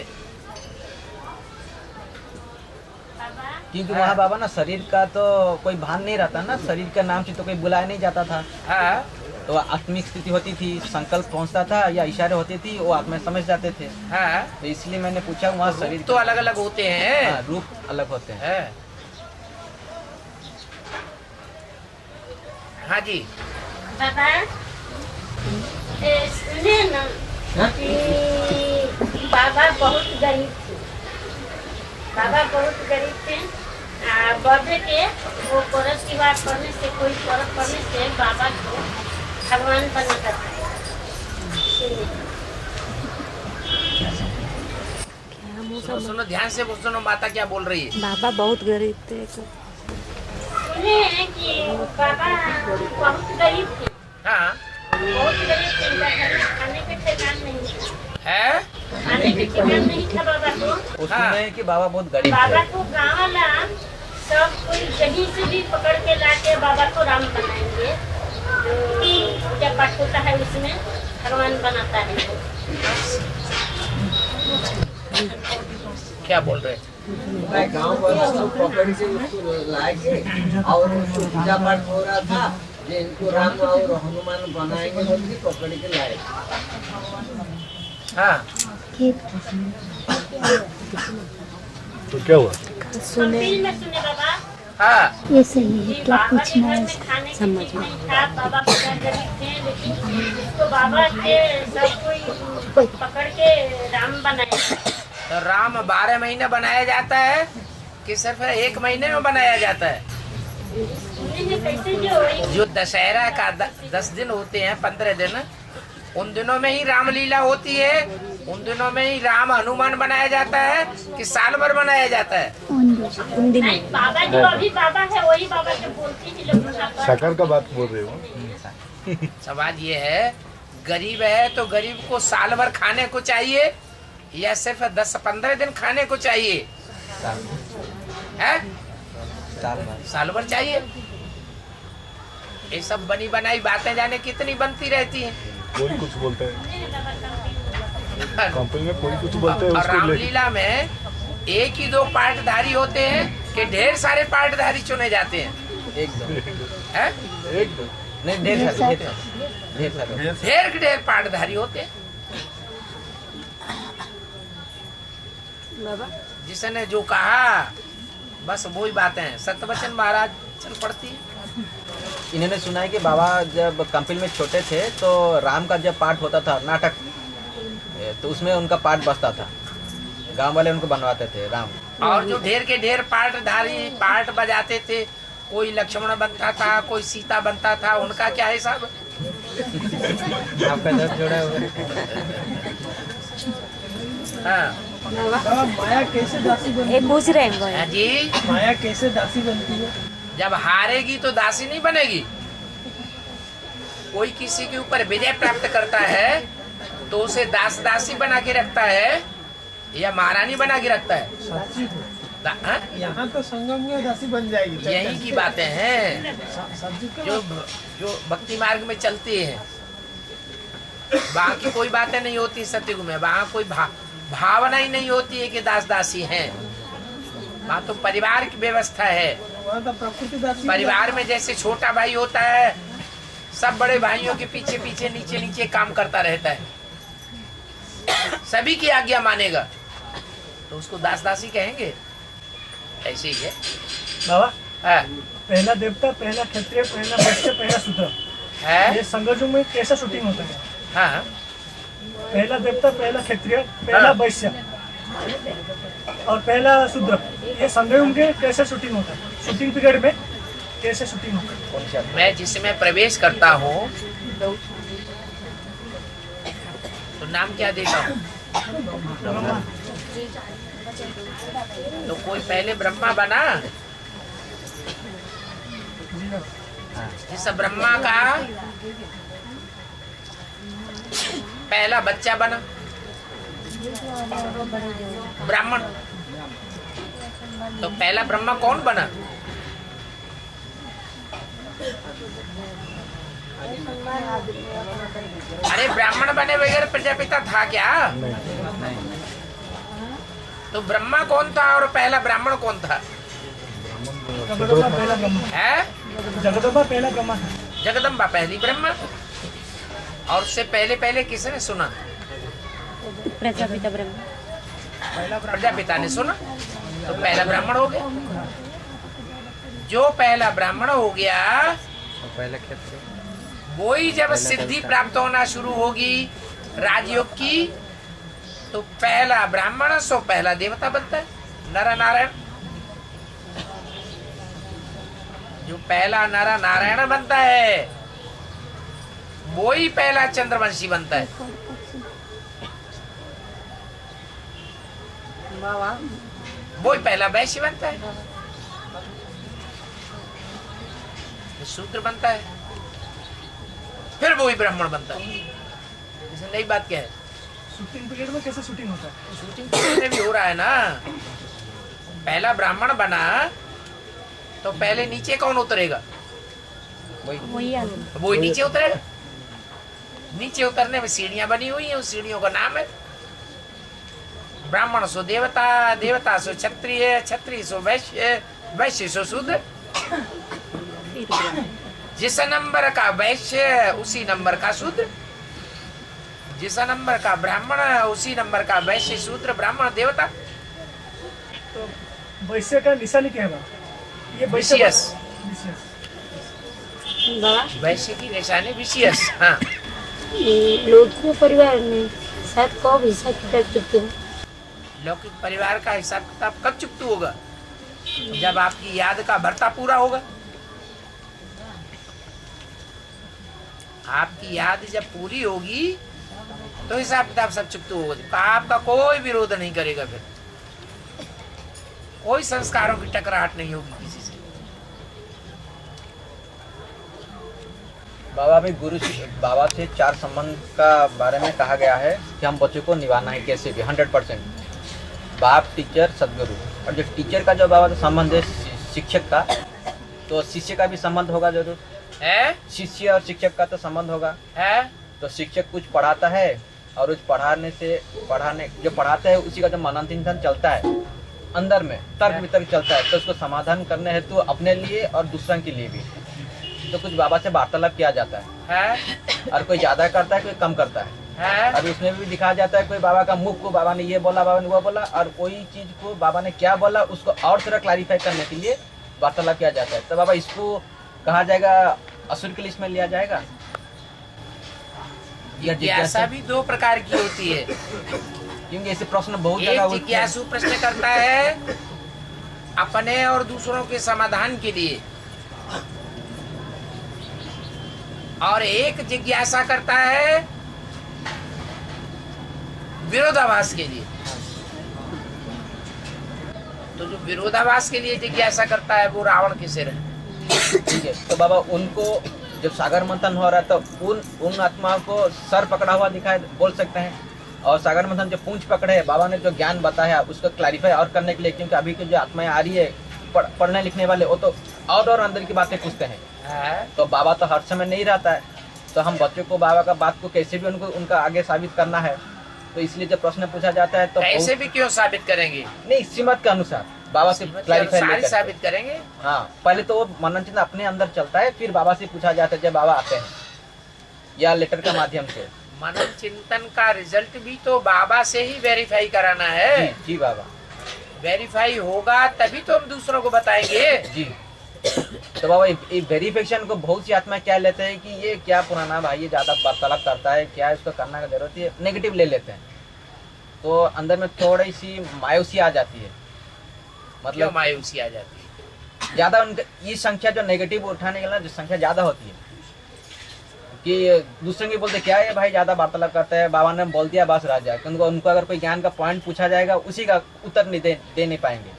क्योंकि वहाँ बाबा ना शरीर का तो कोई भान नहीं रहता ना, शरीर का नाम से तो कोई बुलाया नहीं जाता था। हाँ। तो आत्मिक स्थिति होती थी, संकल्प पहुँचता था या इशारे होती थी, वो आत्मा समझ जाते थे। हाँ। तो इसलिए मैंने पूछा वहाँ शरीर तो अलग अलग होते हैं। हाँ, रूप अलग होते हैं। है। हाँ जी। बाबा सुने ना कि बाबा बहुत गरीब थे। बाबा बहुत गरीब थे। बर्थडे के वो परस की बात करने से, कोई परस करने से बाबा को भगवान बनता था। क्या सुनो सुनो ध्यान से सुनो, माता क्या बोल रही है। बाबा बहुत गरीब थे। सुने हैं कि बाबा बहुत गरीब थे। हाँ बहुत गरीब थे, इनका घर में खाने के ठिकान नहीं था। है खाने के ठिकान नहीं था बाबा को। उसमें है कि बाबा बहुत गरीब बाबा थे। को गाँव वाला सब कोई कहीं से भी पकड़ के लाके बाबा को राम बनाएंगे। जो पूजा पाठ होता है उसमें भगवान बनाता है। क्या बोल रहे हैं? मैं गांव वाला सब पकड़ के उसको लाए और उसको पूजा पाठ हो रहा था, जो इनको राम और हनुमान बनाएंगे बोल के पकड़ के लाए। हाँ तो क्या हुआ? सुने में सुने बाबा। हाँ ये सही है, कि क्या बाबा के पूछना घर है में खाने की समझ चीज में। नहीं था। बाबा बहुत गरीब थे, लेकिन इसको बाबा के सब कोई पकड़ के राम बनाए। तो राम 12 महीने बनाया जाता है कि सिर्फ 1 महीने में बनाया जाता है? सुने हैं कैसे जो दशहरा का 10 दिन होते हैं, 15 दिन, उन दिनों में ही रामलीला होती है। उन दिनों में ही राम हनुमान बनाया जाता है कि साल भर बनाया जाता है? उन दिनों नहीं, बाबा जो अभी बाबा है वही बाबा जो बोलती थी लोग साकार का बात बोल रहे हो? सवाल ये है, गरीब है तो गरीब को साल भर खाने को चाहिए या सिर्फ 10-15 दिन खाने को चाहिए? है साल भर चाहिए। ये सब बनी बनाई बातें जाने कितनी बनती रहती हैं। कोई कुछ बोलते हैं कंपनी में, कोई कुछ बोलते हैं और उसको ले। रामलीला में एक ही 2 पार्टधारी होते हैं कि ढेर सारे पार्टधारी चुने जाते हैं? एक दो हैं? एक दो नहीं, ढेर सारे ढेर के ढेर पार्टधारी होते हैं। जिसने जो कहा बस वही बातें हैं। सत्यवचन महाराज चल पड़ती है। इन्होंने सुना है कि बाबा जब कंपिल में छोटे थे तो राम का जब पाठ होता था नाटक, तो उसमें उनका पाठ बजता था, गांव वाले उनको बनवाते थे राम। और जो ढेर के ढेर पाठधारी पाठ बजाते थे, कोई लक्ष्मण बनता था, कोई सीता बनता था, उनका क्या हिसाब? आपका दर्द जोड़ा हुआ। हाँ बाबा माया कैसे दासी बनती ये पूछ रहे हैं वो। हाँ जी, है? माया कैसे दासी बनती है? जब हारेगी तो दासी नहीं बनेगी। कोई किसी के ऊपर विजय प्राप्त करता है तो उसे दास दासी बना के रखता है या महारानी बना के रखता है? सच्ची हाँ? यहाँ तो संगम में दासी बन जाएगी। यही की बातें हैं सब्जी जो जो भक्ति मार्ग में चलती है। वहाँ की कोई बातें नहीं होती सतयुग में। वहाँ कोई भावना ही नहीं होती है कि दास दासी हैं। वहाँ तो परिवार की व्यवस्था है। वहाँ तो प्रकृति दासी। परिवार में जैसे छोटा भाई होता है, सब बड़े भाइयों के पीछे पीछे नीचे नीचे काम करता रहता है, सभी की आज्ञा मानेगा, तो उसको दास दासी कहेंगे। ऐसे ही है बाबा हाँ। पहला देवता, पहला क्षत्रिय, पहला वैश्य, पहला शूद्र, है ये संगम में कैसा शूटिंग होता है? हाँ। पहला देवता, पहला क्षत्रिय, पहला वैश्य और पहला शूद्र, ये संगम के कैसे शूटिंग होता है? शूटिंग पीरियड में कैसे शूटिंग होता है? मैं जिसमें प्रवेश करता हूँ तो नाम क्या देता हूँ? तो कोई पहले ब्रह्मा बना, जिस ब्रह्मा का पहला बच्चा बना ब्राह्मण, तो पहला ब्रह्मा कौन बना? अरे ब्राह्मण बने बगैर प्रजापिता था क्या? तो ब्रह्मा कौन था और पहला ब्राह्मण कौन था? जगदम्बा पहला ब्रह्मा है? जगदम्बा पहला ब्रह्मा था। जगदम्बा पहली ब्रह्मा। और उससे पहले पहले किसने सुना? प्रजापिता ब्रह्मा। प्रजापिता ने सुना, तो पहला ब्राह्मण हो गया। जो पहला ब्राह्मण हो गया पहले क्षत्रिय, वही जब सिद्धि प्राप्त होना शुरू होगी राजयोग की, तो पहला ब्राह्मण सो पहला देवता बनता है, नर नारायण। जो पहला नर नारायण बनता है वही पहला चंद्रवंशी बनता है। वो ही पहला वैश्य बनता है, शूद्र बनता है, फिर वो ही ब्राह्मण बनता है। इसमें नई बात क्या है? शूटिंग पीरियड में कैसे शूटिंग होता है? शूटिंग पीरियड में भी हो रहा है ना। पहला ब्राह्मण बना तो पहले नीचे कौन उतरेगा? वही आगे वो ही नीचे उतरेगा। नीचे उतरने में सीढ़ियां बनी हुई हैं, उस सीढ़ियों का नाम है ब्राह्मण सो देवता, देवता सो क्षत्रिय, क्षत्रिय सो वैश्य, वैश्य सो शूद्र। जिस नंबर का वैश्य उसी नंबर का शूद्र, जिस नंबर का ब्राह्मण उसी नंबर का वैश्य, शूद्र, ब्राह्मण, देवता। तो वैश्य का निशानी क्या है? ये विशियस। बाबा वैश्य की निशानी विशियस। हाँ, लौकिक परिवार में शायद कब हिसाब किताब चुकते हो? लौकिक परिवार का हिसाब किताब कब चुकता होगा? जब आपकी याद का भरता पूरा होगा। आपकी याद जब पूरी होगी तो हिसाब किताब सब चुकता होगा। आपका कोई विरोध नहीं करेगा, फिर कोई संस्कारों की टकराहट नहीं होगी किसी से। बाबा में बाबा से 4 संबंध का बारे में कहा गया है कि हम बच्चों को निभाना है कैसे भी 100%। बाप, टीचर, सदगुरु। और जो टीचर का जो बाबा संबंध है शिक्षक का, तो शिष्य का भी संबंध होगा जरूर है। शिष्य और शिक्षक का तो संबंध होगा है। तो शिक्षक कुछ पढ़ाता है और उस पढ़ाने जो पढ़ाता है उसी का जो मनन चिंतन चलता है अंदर में, तर्क वितर्क चलता है, तो उसको समाधान करने हेतु अपने लिए और दूसरों के लिए भी तो कुछ बाबा से वार्तालाप किया जाता है। और कोई ज्यादा करता है, कोई कम करता है। और उसमें भी दिखाया जाता है कोई बाबा का मुख को बाबा ने ये बोला, बाबा ने वो बोला, और कोई चीज को बाबा ने क्या बोला उसको और थोड़ा क्लैरिफाई करने के लिए वार्तालाप किया जाता है। तो बाबा इसको कहा जाएगा असुर की लिस्ट में लिया जाएगा। जिज्ञासा भी 2 प्रकार की होती है। क्योंकि ऐसे प्रश्न बहुत एक जिज्ञासु प्रश्न करता है अपने और दूसरों के समाधान के लिए, और एक जिज्ञासा करता है विरोधाभास के लिए। तो जो विरोधाभास के लिए जिज्ञासा करता है वो रावण के सिर है। ठीक है, तो बाबा उनको जब सागर मंथन हो रहा है तो उन आत्माओं को सर पकड़ा हुआ दिखाई बोल सकते हैं, और सागर मंथन जो पूंछ पकड़े है बाबा ने जो ज्ञान बताया उसको क्लैरिफाई और करने के लिए, क्योंकि अभी की जो आत्माएं आ रही है पढ़ने लिखने वाले वो तो और अंदर की बातें पूछते हैं। तो बाबा तो हर समय नहीं रहता है, तो हम बच्चों को बाबा का बात को कैसे भी उनका आगे साबित करना है, तो इसलिए जब प्रश्न पूछा जाता है तो ऐसे भी क्यों साबित करेंगे? नहीं, सीमत के अनुसार बाबा से क्लैरिफाई साबित करेंगे। हाँ, पहले तो वो मनन चिंतन अपने अंदर चलता है, फिर बाबा से पूछा जाता है जब बाबा आते हैं या लेटर के माध्यम से। मनन चिंतन का रिजल्ट भी तो बाबा से ही वेरीफाई कराना है। जी बाबा, वेरीफाई होगा तभी तो हम दूसरों को बताएंगे। जी। तो बाबा वेरिफिकेशन को बहुत सी आत्मा क्या लेते हैं कि ये क्या पुराना भाई ये ज्यादा वार्तालाप करता है, क्या इसको करना की जरूरत है, नेगेटिव ले लेते हैं। तो अंदर में थोड़ी सी मायूसी आ जाती है। मतलब मायूसी आ जाती है ज्यादा उनका ये संख्या जो नेगेटिव उठाने के लिए जो संख्या ज्यादा होती है कि दूसरे के बोलते क्या है भाई ज्यादा वार्तालाप करता है, बाबा ने बोल दिया बस राजा। उनको अगर कोई ज्ञान का पॉइंट पूछा जाएगा उसी का उत्तर नहीं दे नहीं पाएंगे,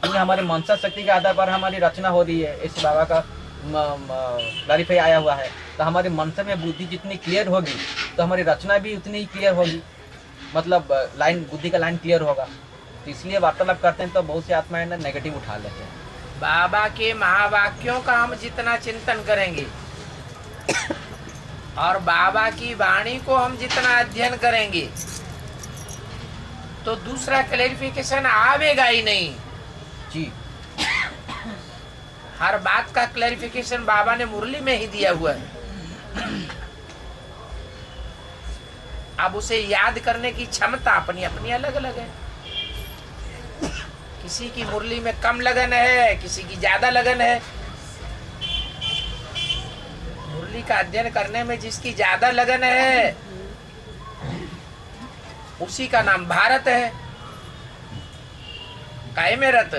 क्योंकि हमारी मनसा शक्ति के आधार पर हमारी रचना हो रही है। इस बाबा का क्लैरिफाई आया हुआ है, तो हमारी मनसा में बुद्धि जितनी क्लियर होगी तो हमारी रचना भी उतनी ही क्लियर होगी, मतलब लाइन बुद्धि का लाइन क्लियर होगा। तो इसलिए वार्तालाप करते हैं तो बहुत से आत्माएं नेगेटिव उठा लेते हैं। बाबा के महावाक्यों का हम जितना चिंतन करेंगे और बाबा की वाणी को हम जितना अध्ययन करेंगे तो दूसरा क्लैरिफिकेशन आवेगा ही नहीं जी। हर बात का क्लैरिफिकेशन बाबा ने मुरली में ही दिया हुआ है। अब उसे याद करने की क्षमता अपनी अपनी अलग अलग है। किसी की मुरली में कम लगन है, किसी की ज्यादा लगन है। मुरली का अध्ययन करने में जिसकी ज्यादा लगन है उसी का नाम भारत है। काय में रत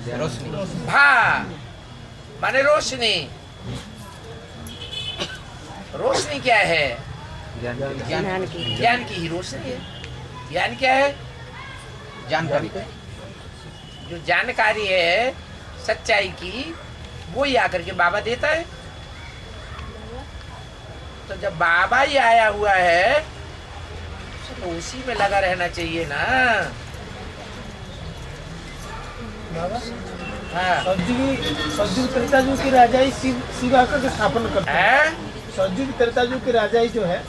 रोशनी, भा माने रोशनी। रोशनी क्या है? ज्ञान की ही रोशनी है। ज्ञान क्या है? जानकारी जो जानकारी है सच्चाई की, वो ही आकर के बाबा देता है। तो जब बाबा ही आया हुआ है तो उसी में लगा रहना चाहिए ना। बाबा हाँ। सतयुग त्रेता युग की राजाई शिव आकर के स्थापन करते हैं। सतयुग त्रेता युग की राजाई जो है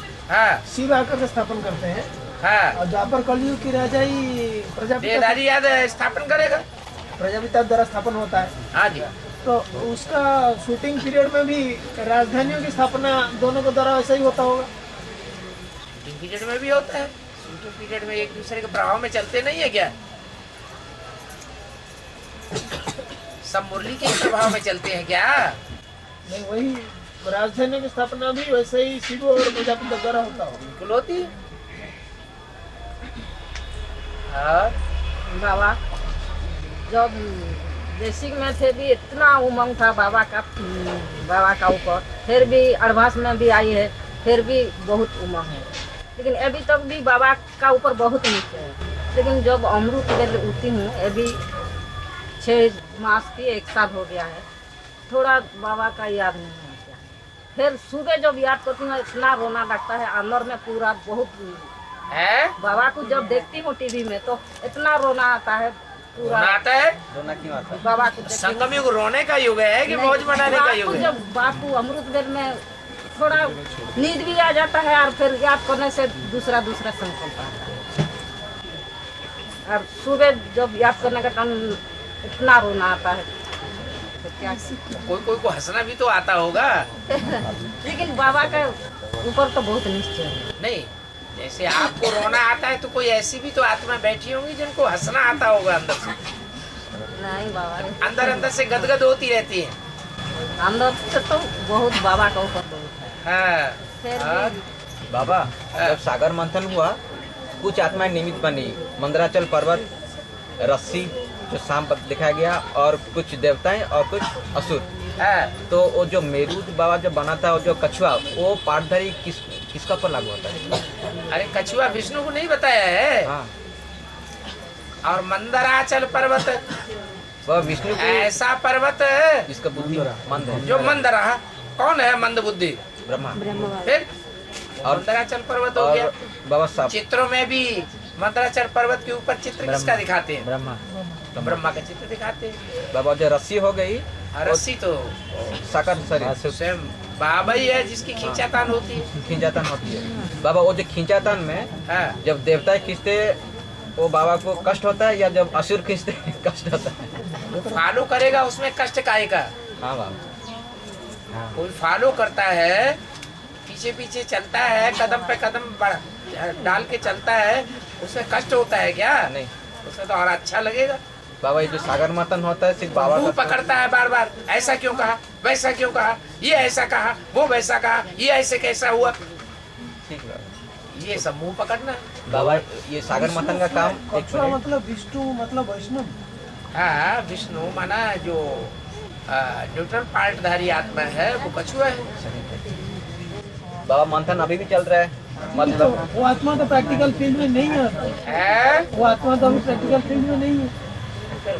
शिव आकर के स्थापन करते हैं। और द्वापर कलयुग की राजाई प्रजापिता स्थापन करेगा, प्रजापिता द्वारा स्थापन होता है। हाँ जी। तो उसका शूटिंग पीरियड में भी राजधानियों की स्थापना दोनों के द्वारा ऐसा ही होता होगा। शूटिंग पीरियड में भी होता है। शूटिंग पीरियड में एक दूसरे के प्रभाव में चलते नहीं है क्या? सब मुरली के प्रभाव में चलते हैं क्या? नहीं, वही राजधानी की स्थापना भी वैसे ही शिव और प्रजापिता द्वारा होता होगा। बिल्कुल होती है। बाबा जब बेसिक में थे भी इतना उमंग था बाबा का ऊपर, फिर भी अड़भास में भी आई है, फिर भी बहुत उमंग है। लेकिन अभी तक भी बाबा का ऊपर बहुत नीचे है। लेकिन जब अमृत वेल उठी हूँ, अभी 6 मास की 1 साल हो गया है, थोड़ा बाबा का याद नहीं है क्या। फिर सुबह जब याद करती हूँ इतना रोना लगता है अंदर में पूरा। बहुत बाबा को जब देखती हूँ टीवी में तो इतना रोना आता है पूरा। आता है? रोना क्यों आता है? बाबा को संगम युग रोने का युग है कि मौज मनाने का युग है? जब बापू अमृत वेल में थोड़ा नींद भी आ जाता है और फिर याद करने से दूसरा संकल्प आता है। और सुबह जब याद करने का टाइम इतना रोना आता है तो क्या। कोई को हंसना भी तो आता होगा। लेकिन बाबा के ऊपर तो बहुत निश्चय है। नहीं, जैसे आपको रोना आता है तो कोई ऐसी भी तो आत्मा बैठी होंगी जिनको हंसना आता होगा अंदर से। नहीं बाबा, अंदर से गदगद होती रहती है। अंदर से तो बहुत बाबा का ऊपर बहुत है। हाँ। बाबा जब सागर मंथन हुआ कुछ आत्माएं निमित्त बनी। मंदराचल पर्वत, रस्सी जो सांप दिखाया गया, और कुछ देवताएं और कुछ असुर। तो वो जो मेरुद बाबा जो बना था, वो जो कछुआ, वो पाठधारी किसका पर लागू होता है? अरे कछुआ विष्णु को नहीं बताया है। हाँ। और मंदराचल पर्वत वह विष्णु को ऐसा पर्वत है जिसका बुद्धि मंद है। जो मंद रहा। कौन है मंद बुद्धि? ब्रह्मा। फिर और मंदराचल पर्वत हो गया। बाबा साहब चित्रों में भी मंदराचल पर्वत के ऊपर चित्र किसका दिखाते हैं? ब्रह्मा का चित्र दिखाते हैं। बाबा जो रस्सी हो गई, रस्सी तो साकार शरीर स्वयं बाबा ही है जिसकी खींचातान होती है। खींचातान होती है। बाबा वो जो खींचातान में जब देवता खींचते वो बाबा को कष्ट होता है, या जब असुर खींचते कष्ट होता है? वो फॉलो करेगा उसमें कष्ट काहे का? हाँ बाबा। कोई फॉलो करता है, पीछे पीछे चलता है, कदम पे कदम डाल के चलता है, उसमें कष्ट होता है क्या? नहीं, उसमें तो और अच्छा लगेगा। बाबा ये जो सागर मंथन होता है सिर्फ बाबा मुंह पकड़ता है बार बार, ऐसा क्यों कहा, वैसा क्यों कहा, ये ऐसा कहा, वो वैसा कहा, ये ऐसे कैसा हुआ। ठीक है, ये सब मुंह पकड़ना। बाबा ये सागर मंथन का काम कछुआ मतलब विष्णु मतलब वैष्णव। हाँ, विष्णु माना जो न्यूट्रल पार्टधारी आत्मा है वो कछुआ है। बाबा मंथन अभी भी चल रहा है, मतलब वो आत्मा तो प्रैक्टिकल फील्ड में नहीं है। वो आत्मा तो अभी प्रैक्टिकल फील्ड में नहीं है।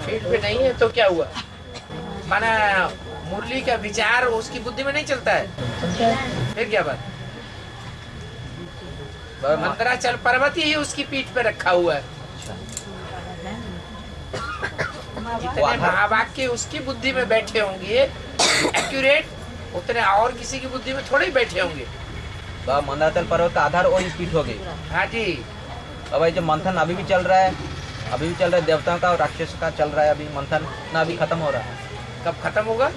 फील्ड पे नहीं है तो क्या हुआ? माना मुरली का विचार उसकी बुद्धि में नहीं चलता है, फिर क्या बात? मंदराचल पर्वत ही उसकी पीठ पे रखा हुआ है। जितने महावाक्य उसकी बुद्धि में बैठे होंगे एक्यूरेट, उतने और किसी की बुद्धि में थोड़े ही बैठे होंगे। मंदराचल पर्वत का आधार वही पीठ हो गई। हाँ जी। अब ये जो मंथन अभी भी चल रहा है, देवताओं का और राक्षस का चल रहा है अभी मंथन, ना अभी खत्म हो रहा है। कब खत्म होगा?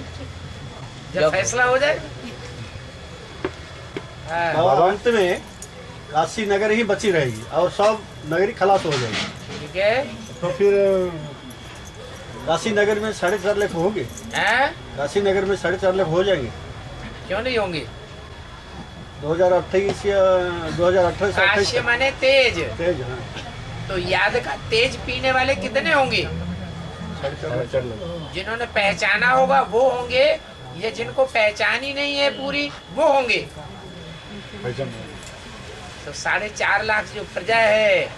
जब फैसला हो जाए। अंत में काशी नगर ही बची रहेगी और सब नगरी खलास हो जाएगी। ठीक है, तो फिर काशी नगर में 4.5 लाख होंगे। काशी नगर में 4.5 लाख हो जाएंगे। क्यों नहीं होंगे? 2028 या 2028 से काशी माने तेज। तेज, हाँ। तो याद का तेज पीने वाले कितने होंगे? जिन्होंने पहचाना होगा वो होंगे, ये जिनको पहचान ही नहीं है पूरी वो होंगे। तो 4.5 लाख जो प्रजा है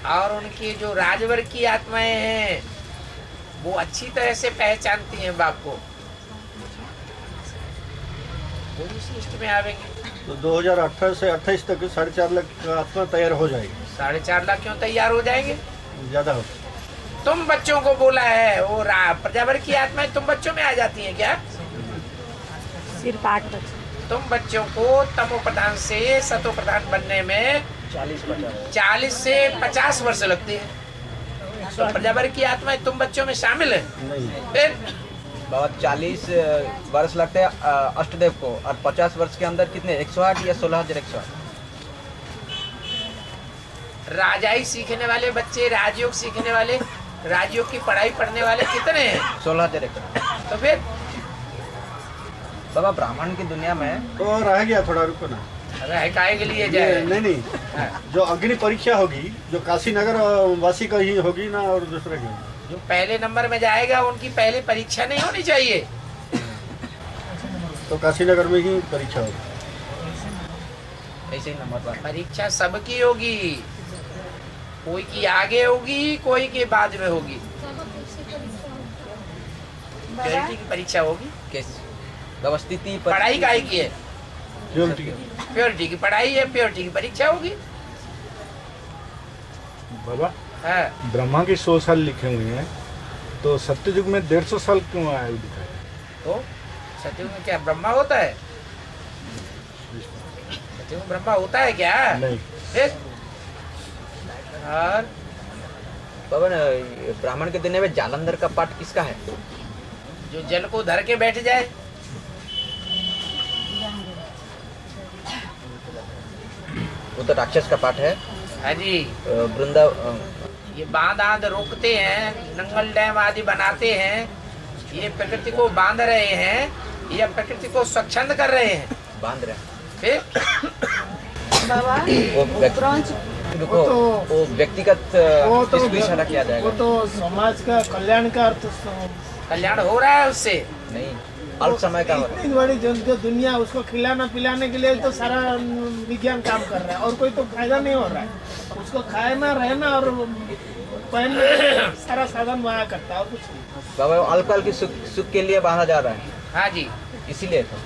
और उनकी जो राजवर की आत्माएं हैं वो अच्छी तरह से पहचानती हैं बाप को, वो इस लिस्ट में आवेंगे। तो 2018 से 28 तक 4.5 लाख का आत्मा तैयार हो जाएगी। 4.5 लाख क्यों तैयार हो जाएंगे? ज्यादा हो। तुम बच्चों को बोला है, वो प्रजावर की आत्माएं तुम बच्चों में आ जाती हैं क्या? सिर्फ 8 बच्चे। तुम बच्चों को तमो प्रधान से सतो प्रधान बनने में 40 से 50 वर्ष लगते हैं। तो प्रजावर की आत्माएं तुम बच्चों में शामिल है? फिर बाबा 40 वर्ष लगते हैं अष्टदेव को, और 50 वर्ष के अंदर कितने 108 या 16,108? राजाई सीखने वाले बच्चे, राजयोग सीखने वाले, राजयोग की पढ़ाई पढ़ने वाले कितने हैं? 16,108। तो फिर बाबा ब्राह्मण की दुनिया में तो रह गया थोड़ा, रुको ना। रह काहे के लिए जाए? नहीं, जो अग्नि परीक्षा होगी जो काशी नगर वासी का ही होगी ना, और दूसरा की होगी? जो पहले नंबर में जाएगा उनकी पहले परीक्षा नहीं होनी चाहिए? तो काशी नगर में ही परीक्षा होगी। ऐसे ही नंबर परीक्षा सबकी होगी, कोई की आगे होगी, कोई के बाद में होगी। प्योरिटी की परीक्षा होगी। कैसे? व्यवस्थिति पढ़ाई काहे की है? प्योरिटी की पढ़ाई है, प्योरिटी की परीक्षा होगी। बाबा ब्रह्मा की 100 साल लिखे हुए हैं, तो सत्ययुग में 150 साल क्यों आयु दिखाया? तो सत्ययुग में क्या ब्रह्मा होता है? सत्ययुग में ब्रह्मा होता है क्या? नहीं। फिर और बाबा ब्राह्मण के दिन में जालंधर का पाठ किसका है? जो जल को धर के बैठ जाए। वो तो राक्षस का पाठ है। हाँ जी। वृंदा ये बांध आंध रोकते हैं, नंगल डैम आदि बनाते हैं, ये प्रकृति को बांध रहे हैं, ये प्रकृति को स्वच्छंद कर रहे हैं। बांध रहे हैं। फिर बाबा वो व्यक्तिगत इसको इशारा किया जाएगा। वो तो समाज का कल्याण का अर्थ, कल्याण हो रहा है उससे। नहीं, अल्प समय का हो रहा है। इतनी बड़ी जो दुनिया, उसको खिलाना पिलाने के लिए तो सारा विज्ञान काम कर रहा है, और कोई तो फायदा नहीं हो रहा है। उसको खाना रहना और पहनना सारा साधन वहाँ करता है, और कुछ नहीं। बाबा अल्पकाल की सुख के लिए बाहर जा रहा है। हाँ जी, इसीलिए तो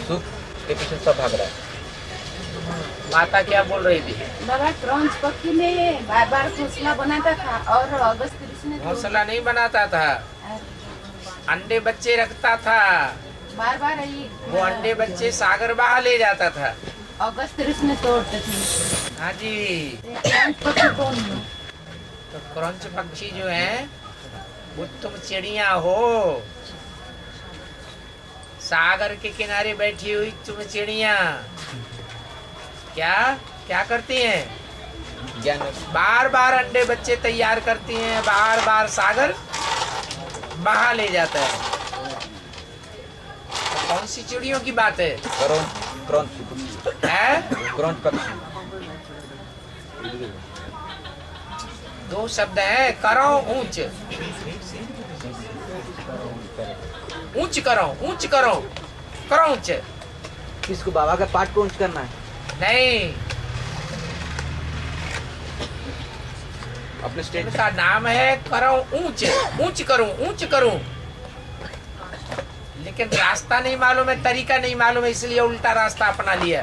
सुख के पीछे सब भाग रहा है। माता क्या बोल रही थी? बाबा क्रंच पक्षी ने बार बार घोंसला बनाता था, और अगस्त ऋषि ने घोंसला नहीं बनाता था, अंडे बच्चे रखता था। बार बार वो अंडे बच्चे सागर बहा ले जाता था। अगस्त ऋषि ने तोड़ते थे। हाँ जी। क्रंच पक्षी कौन है? तो क्रंच पक्षी जो है वो तुम चिड़िया हो, सागर के किनारे बैठी हुई तुम चिड़िया क्या क्या करती हैं? ज्ञान बार बार अंडे बच्चे तैयार करती हैं, बार बार सागर बहा ले जाता है। तो कौन सी चिड़ियों की बात है? क्रंच पक्षी। दो शब्द है, करो ऊंच, ऊंच करो, ऊंच करो, करो ऊंच। किसको? बाबा का पाठ को ऊंच करना है? नहीं, अपने स्टेट का नाम है करो ऊंच, ऊंच करूं, ऊंच करूं। लेकिन रास्ता नहीं मालूम है, तरीका नहीं मालूम है, इसलिए उल्टा रास्ता अपना लिया।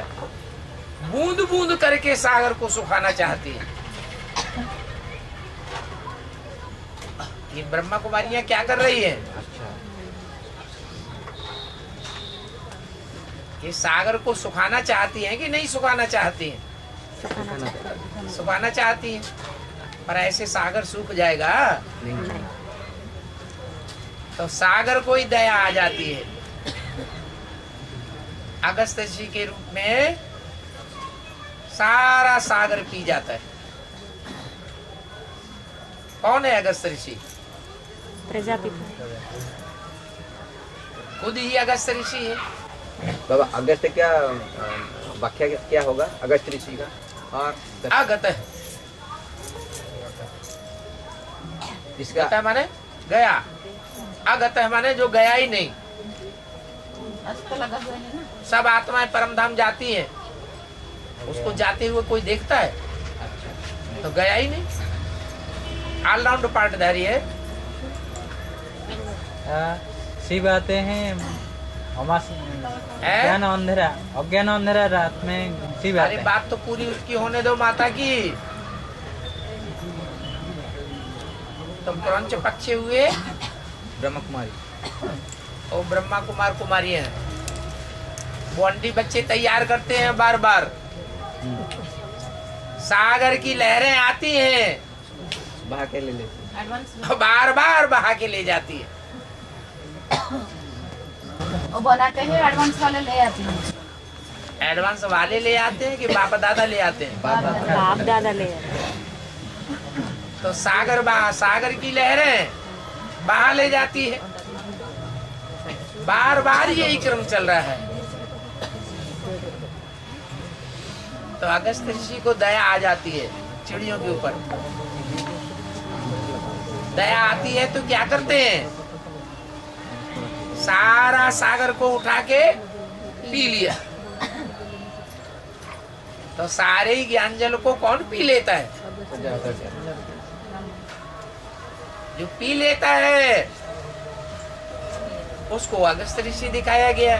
बूंद बूंद करके सागर को सुखाना चाहती है। ये ब्रह्मा कुमारियां क्या कर रही है? ये सागर को सुखाना चाहती हैं कि नहीं सुखाना चाहती हैं? सुखाना चाहती हैं, पर ऐसे सागर सूख जाएगा नहीं। तो सागर को ही दया आ जाती है, अगस्त ऋषि के रूप में सारा सागर पी जाता है। कौन है अगस्त ऋषि? प्रजापिता। खुद ही अगस्त ऋषि है। बाबा अगस्त क्या व्याख्या क्या होगा अगस्त ऋषि का? और आगत इसका माने गया, आगत माने जो गया ही नहीं। लगा हुआ है ना? सब आत्माएं परम धाम जाती हैं, उसको जाते हुए कोई देखता है? तो गया ही नहीं। ऑलराउंड पार्टधारी है। शिव आते हैं अज्ञान अंधेरा रात में शिव आते अरे हैं। बात तो पूरी उसकी होने दो माता की। तो क्रंच पक्षी हुए ब्रह्म कुमारी और ब्रह्मा कुमार कुमारी है। बॉन्डी बच्चे तैयार करते हैं बार बार। सागर की लहरें आती हैं, बहा के ले लेते, बार बार बहा के ले जाती है। वो बनाते हैं, एडवांस वाले ले आते हैं। एडवांस वाले ले आते हैं कि बाप दादा ले आते हैं? बाप दादा ले आते हैं। तो सागर की लहरें बहा ले जाती है। बार बार यही क्रम चल रहा है। तो अगस्त ऋषि को दया आ जाती है चिड़ियों के ऊपर। दया आती है तो क्या करते हैं? सारा सागर को उठा के पी लिया। तो सारे ही ज्ञान जल को कौन पी लेता है? जो पी लेता है उसको अगस्त ऋषि दिखाया गया।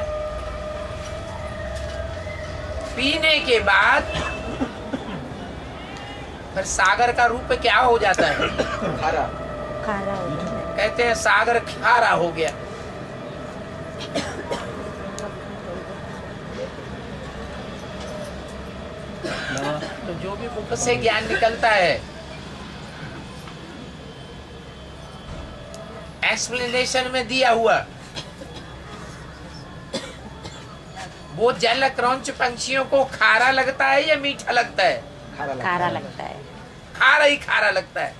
पीने के बाद फिर सागर का रूप क्या हो जाता है? खारा। कहते हैं सागर खारा हो गया। तो जो भी मुख से ज्ञान निकलता है, एक्सप्लेनेशन में दिया हुआ, वो जल क्रंच पंछियों को खारा लगता है या मीठा लगता है? खारा लगता है। खारा ही खारा लगता है।